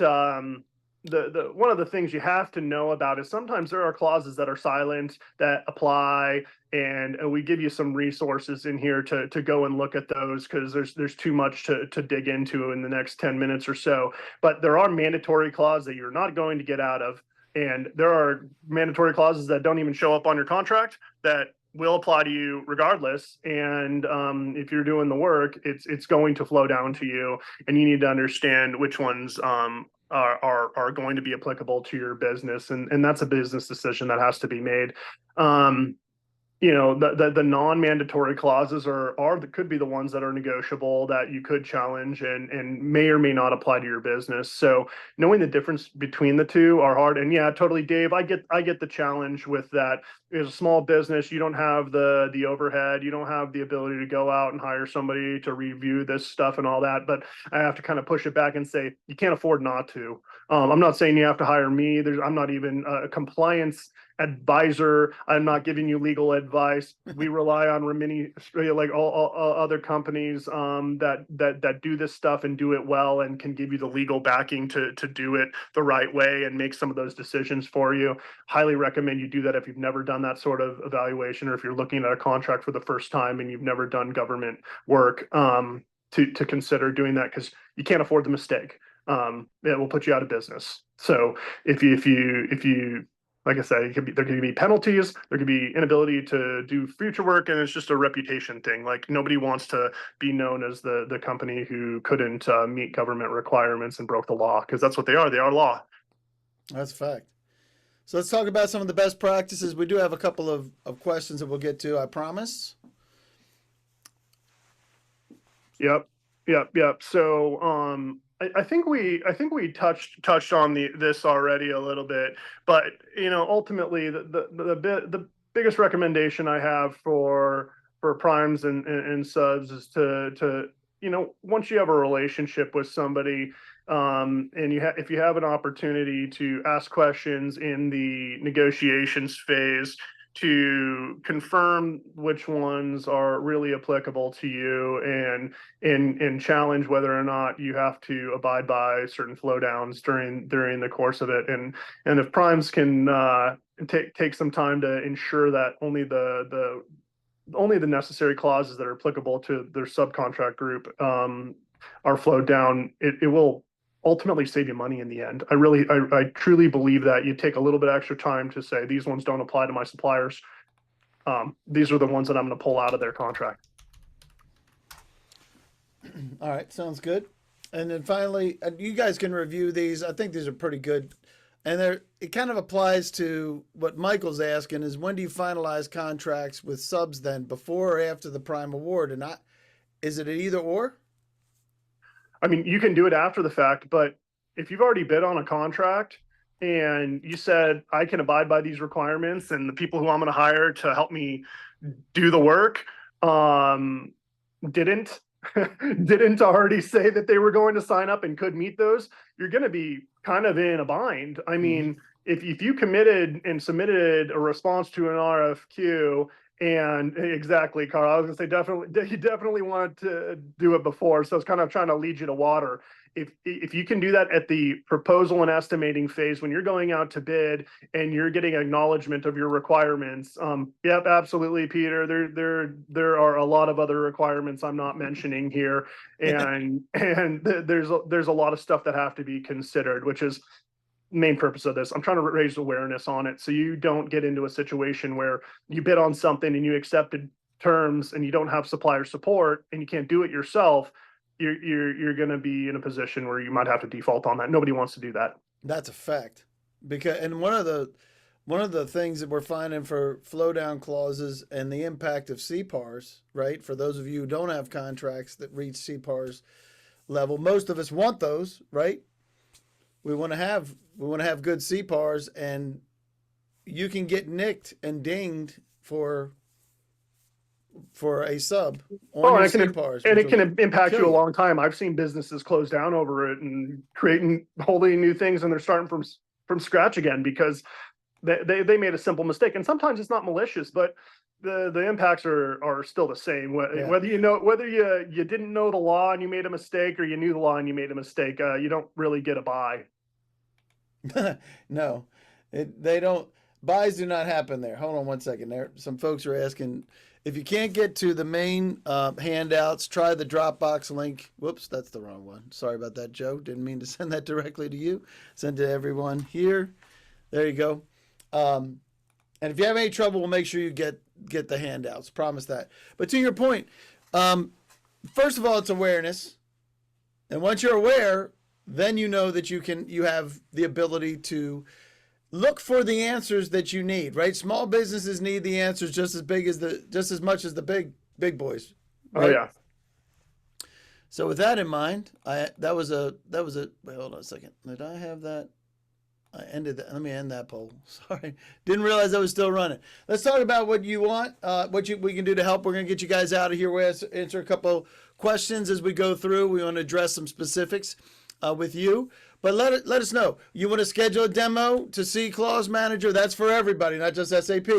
the one of the things you have to know about is sometimes there are clauses that are silent that apply, and we give you some resources in here to go and look at those because there's too much to dig into in the next 10 minutes or so. But there are mandatory clauses that you're not going to get out of, and there are mandatory clauses that don't even show up on your contract that will apply to you regardless. And if you're doing the work, it's going to flow down to you, and you need to understand which ones are going to be applicable to your business, and that's a business decision that has to be made. The non-mandatory clauses could be the ones that are negotiable that you could challenge and may or may not apply to your business. So knowing the difference between the two are hard. And yeah, totally, Dave, I get the challenge with that. As a small business, you don't have the overhead, you don't have the ability to go out and hire somebody to review this stuff and all that. But I have to kind of push it back and say, you can't afford not to. I'm not saying you have to hire me. I'm not even a compliance advisor. I'm not giving you legal advice. We rely on Rimini, like all other companies that do this stuff and do it well and can give you the legal backing to do it the right way and make some of those decisions for you. Highly recommend you do that if you've never done that sort of evaluation, or if you're looking at a contract for the first time and you've never done government work, to consider doing that, because you can't afford the mistake. It will put you out of business. So if you like I said, there could be penalties, there could be inability to do future work, and it's just a reputation thing. Like, nobody wants to be known as the company who couldn't meet government requirements and broke the law, because that's what they are. They are law. That's a fact. So let's talk about some of the best practices. We do have a couple of questions that we'll get to, I promise. Yep. So I think we touched on this already a little bit, but ultimately the biggest recommendation I have for primes and subs is to once you have a relationship with somebody, and if you have an opportunity to ask questions in the negotiations phase to confirm which ones are really applicable to you, and challenge whether or not you have to abide by certain flow downs during the course of it. And if primes can take some time to ensure that only the necessary clauses that are applicable to their subcontract group are flowed down, it will ultimately save you money in the end. I truly believe that you take a little bit extra time to say, these ones don't apply to my suppliers. These are the ones that I'm going to pull out of their contract. All right, sounds good. And then finally, you guys can review these. I think these are pretty good. And it kind of applies to what Michael's asking is, when do you finalize contracts with subs then, before or after the prime award? And is it an either or? I mean, you can do it after the fact, but if you've already bid on a contract and you said, I can abide by these requirements, and the people who I'm going to hire to help me do the work didn't already say that they were going to sign up and could meet those, you're going to be kind of in a bind. I mean, if you committed and submitted a response to an RFQ, and exactly, Carl, I was going to say, you definitely wanted to do it before. So it's kind of trying to lead you to water. If you can do that at the proposal and estimating phase, when you're going out to bid and you're getting acknowledgement of your requirements, yep, absolutely, Peter. There are a lot of other requirements I'm not mentioning here, and there's a lot of stuff that have to be considered, which is main purpose of this. I'm trying to raise awareness on it, so you don't get into a situation where you bid on something and you accepted terms and you don't have supplier support and you can't do it yourself. You're going to be in a position where you might have to default on that. Nobody wants to do that. That's a fact. And one of the things that we're finding for flow down clauses and the impact of CPARS, right? For those of you who don't have contracts that reach CPARS level, most of us want those, right? We want to have good CPARS, and you can get nicked and dinged for a sub on your CPARS. And it can impact you a long time. I've seen businesses close down over it and creating wholly new things, and they're starting from scratch again because they made a simple mistake. And sometimes it's not malicious, but the impacts are still the same. Whether you didn't know the law and you made a mistake, or you knew the law and you made a mistake, you don't really get a buy. No, they don't. Buys do not happen there. Hold on one second. There, some folks are asking, if you can't get to the main handouts, try the Dropbox link. Whoops, that's the wrong one. Sorry about that, Joe. Didn't mean to send that directly to you. Send it to everyone here. There you go. And if you have any trouble, we'll make sure you get the handouts. Promise that. But to your point, first of all, it's awareness. And once you're aware, then you know that you have the ability to look for the answers that you need, right? Small businesses need the answers just as much as the big boys. Right? Oh yeah. So with that in mind, that was a wait, hold on a second. Did I have that? I ended that. Let me end that poll. Sorry. Didn't realize I was still running. Let's talk about what you want, we can do to help. We're going to get you guys out of here. We'll answer a couple questions as we go through. We want to address some specifics with you. But let us know. You want to schedule a demo to see Clause Manager? That's for everybody, not just SAP.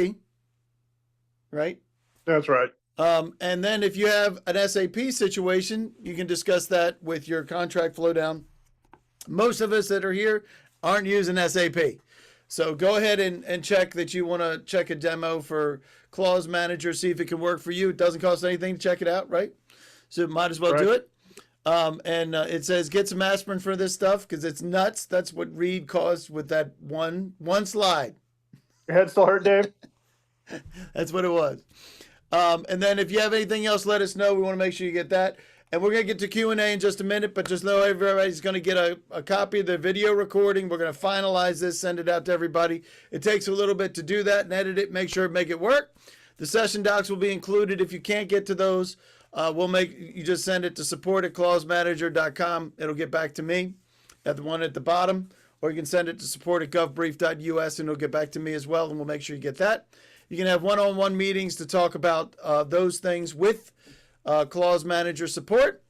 Right? That's right. And then if you have an SAP situation, you can discuss that with your contract flow down. Most of us that are here aren't using SAP. So go ahead and check that you want to check a demo for Clause Manager, see if it can work for you. It doesn't cost anything to check it out, right? So might as well do it. And it says get some aspirin for this stuff because it's nuts. That's what Reed caused with that one slide. Your head still hurt, Dave? That's what it was. And then if you have anything else, let us know. We want to make sure you get that. And we're going to get to Q&A in just a minute, but just know everybody's going to get a copy of the video recording. We're going to finalize this, send it out to everybody. It takes a little bit to do that and edit it, make it work. The session docs will be included. If you can't get to those, you just send it to support@clausemanager.com. It'll get back to me at the one at the bottom, or you can send it to support@govbrief.us and it'll get back to me as well, and we'll make sure you get that. You can have one-on-one meetings to talk about those things with Clause Manager support.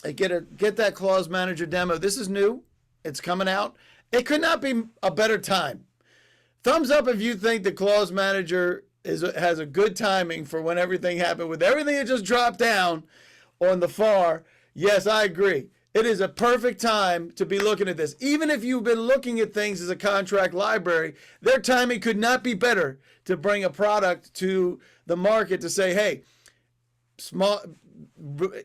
And get that Clause Manager demo. This is new. It's coming out. It could not be a better time. Thumbs up if you think the Clause Manager has a good timing for when everything happened. With everything that just dropped down on the FAR, yes, I agree. It is a perfect time to be looking at this. Even if you've been looking at things as a contract library, their timing could not be better to bring a product to the market to say, hey, small,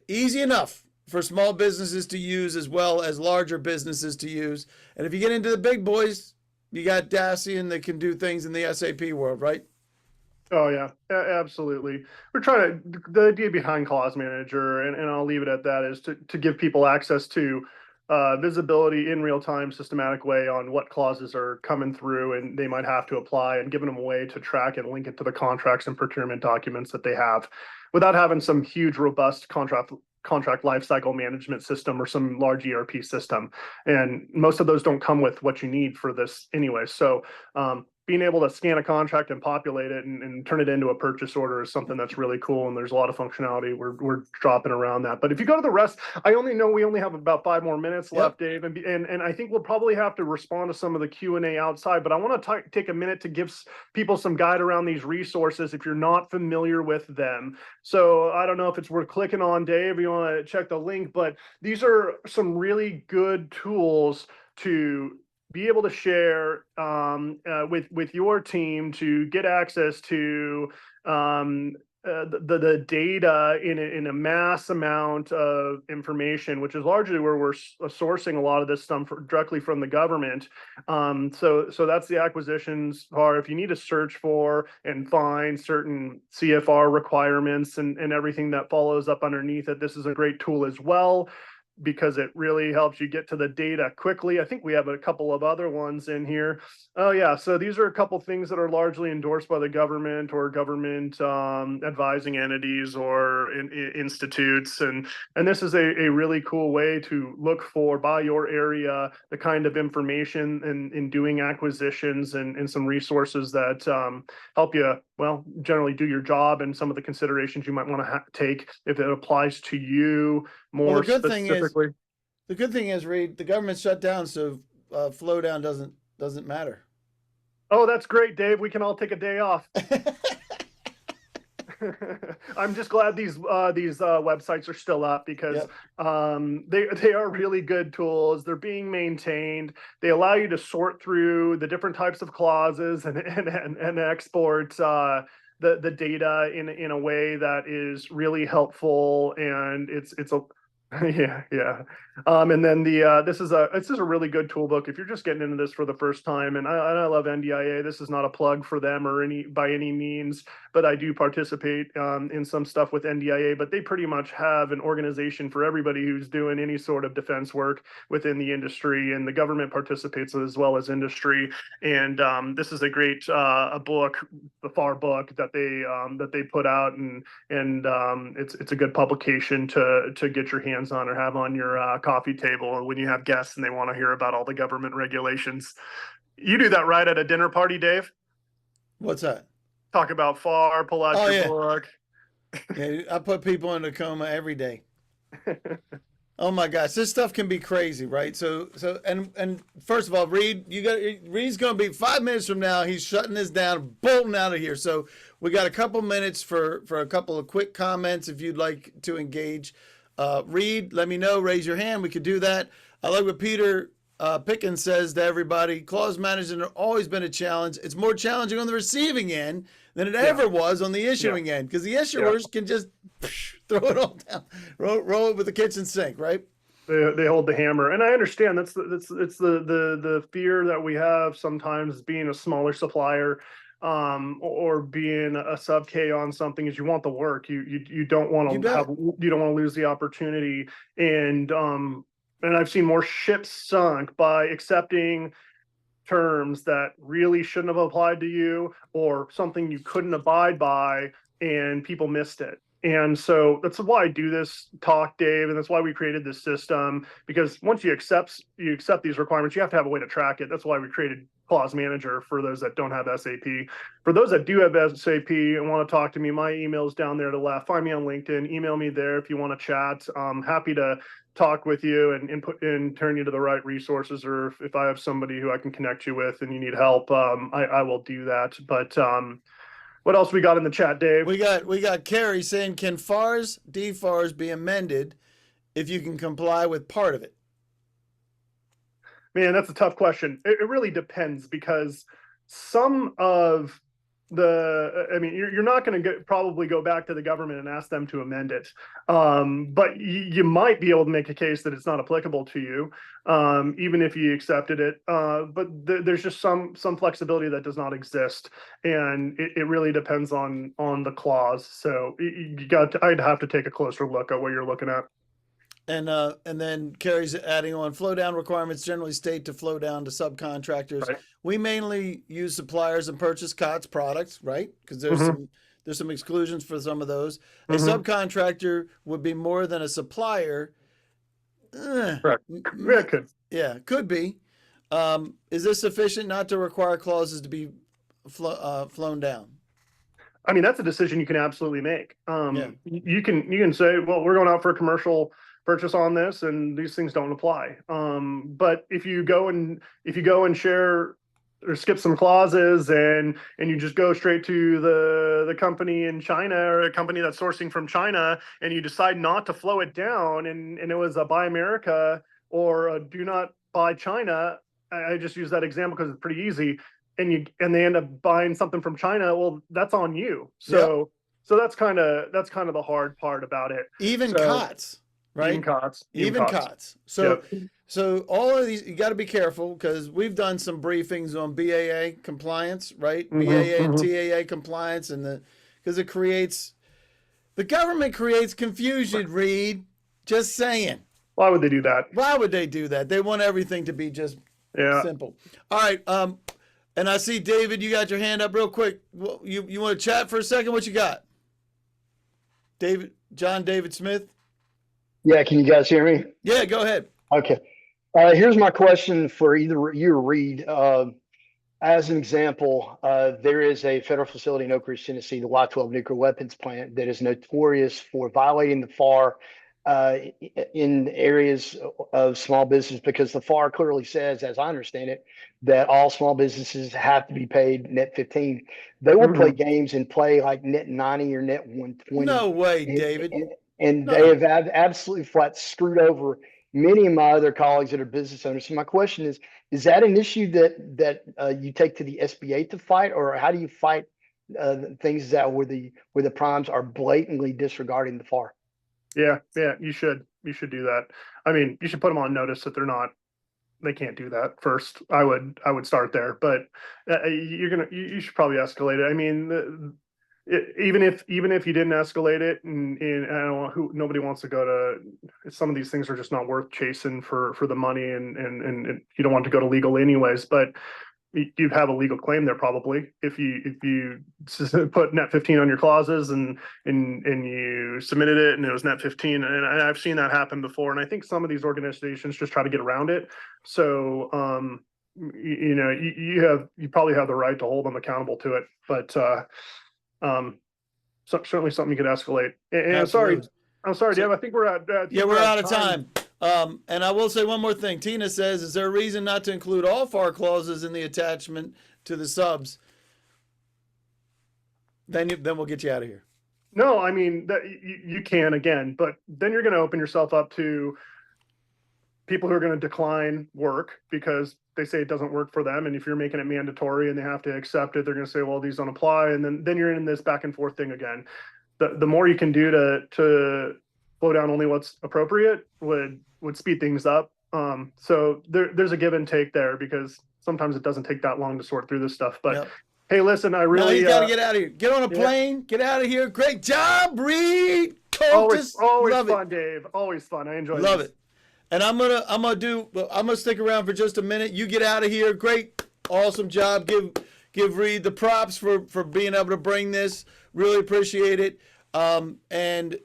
easy enough. for small businesses to use as well as larger businesses to use. And if you get into the big boys, you got Dacian that can do things in the SAP world, right? Oh yeah, absolutely. We're trying to, the idea behind Clause Manager, and I'll leave it at that, is to give people access to visibility in real time, systematic way on what clauses are coming through and they might have to apply, and giving them a way to track and link it to the contracts and procurement documents that they have without having some huge, robust contract lifecycle management system or some large ERP system. And most of those don't come with what you need for this anyway. So being able to scan a contract and populate it and turn it into a purchase order is something that's really cool. And there's a lot of functionality we're dropping around that. But if you go to the rest, we only have about 5 more minutes left, Dave. And I think we'll probably have to respond to some of the Q&A outside, but I want to take a minute to give people some guide around these resources if you're not familiar with them. So I don't know if it's worth clicking on, Dave, you want to check the link, but these are some really good tools to be able to share with your team to get access to the data in a mass amount of information, which is largely where we're sourcing a lot of this stuff directly from the government. So that's the acquisitions part. If you need to search for and find certain CFR requirements and everything that follows up underneath it, this is a great tool as well, because it really helps you get to the data quickly. I think we have a couple of other ones in here. Oh yeah, so these are a couple things that are largely endorsed by the government or government advising entities or institutes. And this is a really cool way to look for, by your area, the kind of information in doing acquisitions and some resources that help you, well, generally do your job, and some of the considerations you might want to take if it applies to you more specifically. The good thing is, Reed, the government shut down, so flow down doesn't matter. Oh, that's great, Dave. We can all take a day off. I'm just glad these websites are still up, because they are really good tools. They're being maintained. They allow you to sort through the different types of clauses and export the data in a way that is really helpful, and it's a yeah. And then this is a really good tool book if you're just getting into this for the first time. And I love NDIA. This is not a plug for them or by any means, but I do participate in some stuff with NDIA. But they pretty much have an organization for everybody who's doing any sort of defense work within the industry, and the government participates as well as industry. And this is a great a book, the FAR book that they put out, and it's a good publication to get your hands on or have on your coffee table when you have guests and they want to hear about all the government regulations. You do that right at a dinner party, Dave? What's that? Talk about FAR, pull out your book. Yeah, I put people in a coma every day. Oh my gosh, this stuff can be crazy, right? So and first of all, Reed's going to be 5 minutes from now. He's shutting this down, bolting out of here. So we got a couple minutes for a couple of quick comments if you'd like to engage. Reed, let me know, raise your hand. We could do that. I like what Peter Pickens says to everybody. Clause management has always been a challenge. It's more challenging on the receiving end than it ever was on the issuing end, because the issuers can just throw it all down, roll it with the kitchen sink, right? They hold the hammer, and I understand it's the fear that we have sometimes being a smaller supplier. Or being a sub K on something, is you want the work. You don't want to lose the opportunity. And I've seen more ships sunk by accepting terms that really shouldn't have applied to you, or something you couldn't abide by, and people missed it. And so that's why I do this talk, Dave, and that's why we created this system, because once you accept these requirements, you have to have a way to track it. That's why we created Clause Manager for those that don't have SAP. For those that do have SAP and want to talk to me, my email is down there to the left. Find me on LinkedIn, email me there if you want to chat. I'm happy to talk with you and turn you to the right resources, or if I have somebody who I can connect you with and you need help, I will do that. But what else we got in the chat, Dave? We got Carrie saying, can FARS, DFARS be amended if you can comply with part of it? Man, that's a tough question. It really depends, because some of I mean, you're not going to probably go back to the government and ask them to amend it. But you might be able to make a case that it's not applicable to you, even if you accepted it. But there's just some flexibility that does not exist, and it really depends on the clause. So I'd have to take a closer look at what you're looking at. And then Carrie's adding on flow down requirements generally state to flow down to subcontractors. Right. We mainly use suppliers and purchase COTS products, right? Because there's some exclusions for some of those. A subcontractor would be more than a supplier. Correct. Yeah, it could. Yeah, could be. Is this sufficient not to require clauses to be flown down? I mean, that's a decision you can absolutely make. Yeah. You can say, well, we're going out for a commercial purchase on this, and these things don't apply. But if you go and share or skip some clauses and you just go straight to the company in China or a company that's sourcing from China, and you decide not to flow it down, and it was a Buy America or a Do Not Buy China. I just use that example because it's pretty easy. And they end up buying something from China. Well, that's on you. So that's kind of the hard part about it. Even COTS, right? Even COTS. So all of these, you got to be careful because we've done some briefings on BAA compliance, right? BAA and TAA compliance, and because the government creates confusion. Reed, just saying. Why would they do that? Why would they do that? They want everything to be just simple. All right. And I see, David, you got your hand up real quick. You want to chat for a second? What you got? John David Smith? Yeah, can you guys hear me? Yeah, go ahead. Okay. Here's my question for either you or Reed. As an example, there is a federal facility in Oak Ridge, Tennessee, the Y-12 nuclear weapons plant, that is notorious for violating the FAR in areas of small business, because the FAR clearly says, as I understand it, that all small businesses have to be paid net 15. They will play games and play like net 90 or net 120. No way, David. And they have absolutely flat screwed over many of my other colleagues that are business owners. So my question is that an issue that you take to the SBA to fight, or how do you fight things that where the primes are blatantly disregarding the FAR? Yeah, you should do that. I mean, you should put them on notice that they can't do that first. I would start there, but you should probably escalate it. I mean, even if you didn't escalate it, and I don't know nobody wants to go to, some of these things are just not worth chasing for the money, and you don't want to go to legal anyways, but you have a legal claim there probably if you put net 15 on your clauses and you submitted it and it was net 15, and I've seen that happen before, and I think some of these organizations just try to get around it. So you probably have the right to hold them accountable to it, but certainly something you could escalate. And I'm sorry, Dave, I think we're out of time. And I will say one more thing. Tina says, is there a reason not to include all FAR clauses in the attachment to the subs? Then we'll get you out of here. No, I mean, that you can again, but then you're going to open yourself up to people who are going to decline work because they say it doesn't work for them. And if you're making it mandatory and they have to accept it, they're going to say, well, these don't apply. And then you're in this back and forth thing again. The more you can do to slow down only what's appropriate would speed things up. So there's a give and take there, because sometimes it doesn't take that long to sort through this stuff. But hey, listen, I really you gotta get out of here. Get on a plane, get out of here. Great job, Reed. Always fun, Dave. Always fun. I enjoy Love it. And I'm gonna stick around for just a minute. You get out of here. Great, awesome job. Give Reed the props for being able to bring this. Really appreciate it. And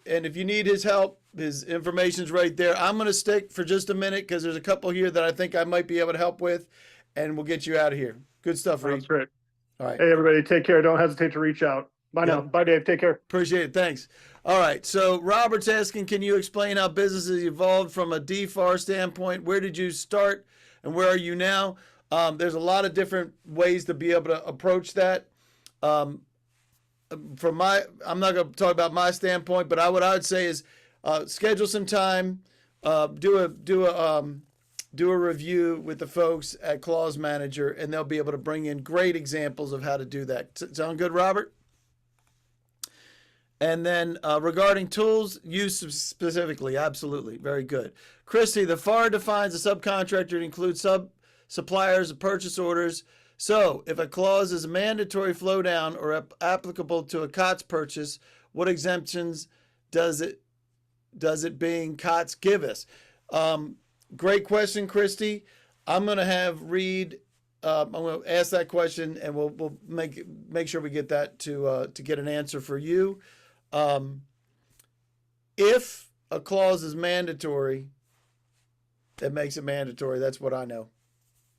if you need his help, his information's right there. I'm going to stick for just a minute because there's a couple here that I think I might be able to help with, and we'll get you out of here. Good stuff, Reed. That's great. All right. Hey, everybody, take care. Don't hesitate to reach out. Bye now. Bye, Dave. Take care. Appreciate it. Thanks. All right. So Robert's asking, can you explain how businesses evolved from a DFAR standpoint? Where did you start and where are you now? There's a lot of different ways to be able to approach that. I'm not going to talk about my standpoint, but what I would say is schedule some time, do a do a review with the folks at Clause Manager, and they'll be able to bring in great examples of how to do that. Sound good, Robert? And then regarding tools, use specifically, absolutely, very good. Christy, the FAR defines a subcontractor to include suppliers of purchase orders. So if a clause is a mandatory flow down or applicable to a COTS purchase, what exemptions does it being COTS give us? Great question, Christy. I'm going to have Reed. I'm going to ask that question, and we'll make sure we get that to get an answer for you. If a clause is mandatory, that makes it mandatory. That's what I know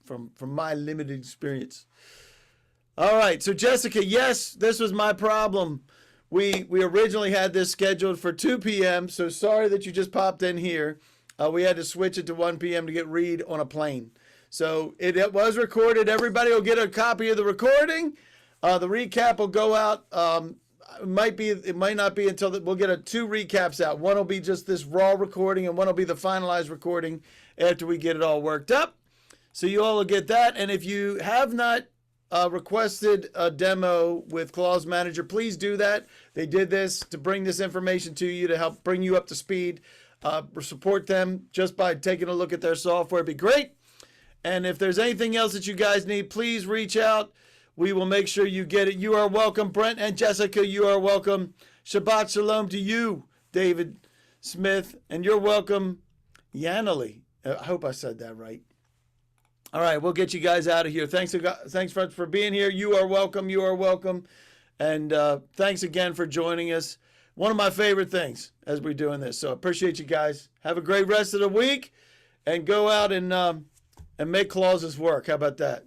from my limited experience. All right, so Jessica, yes, this was my problem. We originally had this scheduled for 2 p.m., so sorry that you just popped in here. We had to switch it to 1 p.m. to get Reed on a plane. So it was recorded. Everybody will get a copy of the recording. The recap will go out. It might not be until we'll get 2 recaps out. One will be just this raw recording, and one will be the finalized recording after we get it all worked up. So you all will get that. And if you have not requested a demo with Clause Manager, please do that. They did this to bring this information to you to help bring you up to speed. Support them just by taking a look at their software. It'd be great. And if there's anything else that you guys need, please reach out. We will make sure you get it. You are welcome, Brent and Jessica. You are welcome. Shabbat shalom to you, David Smith. And you're welcome, Yaneli. I hope I said that right. All right, we'll get you guys out of here. Thanks for being here. You are welcome. You are welcome. And thanks again for joining us. One of my favorite things as we're doing this. So appreciate you guys. Have a great rest of the week, and go out and make clauses work. How about that?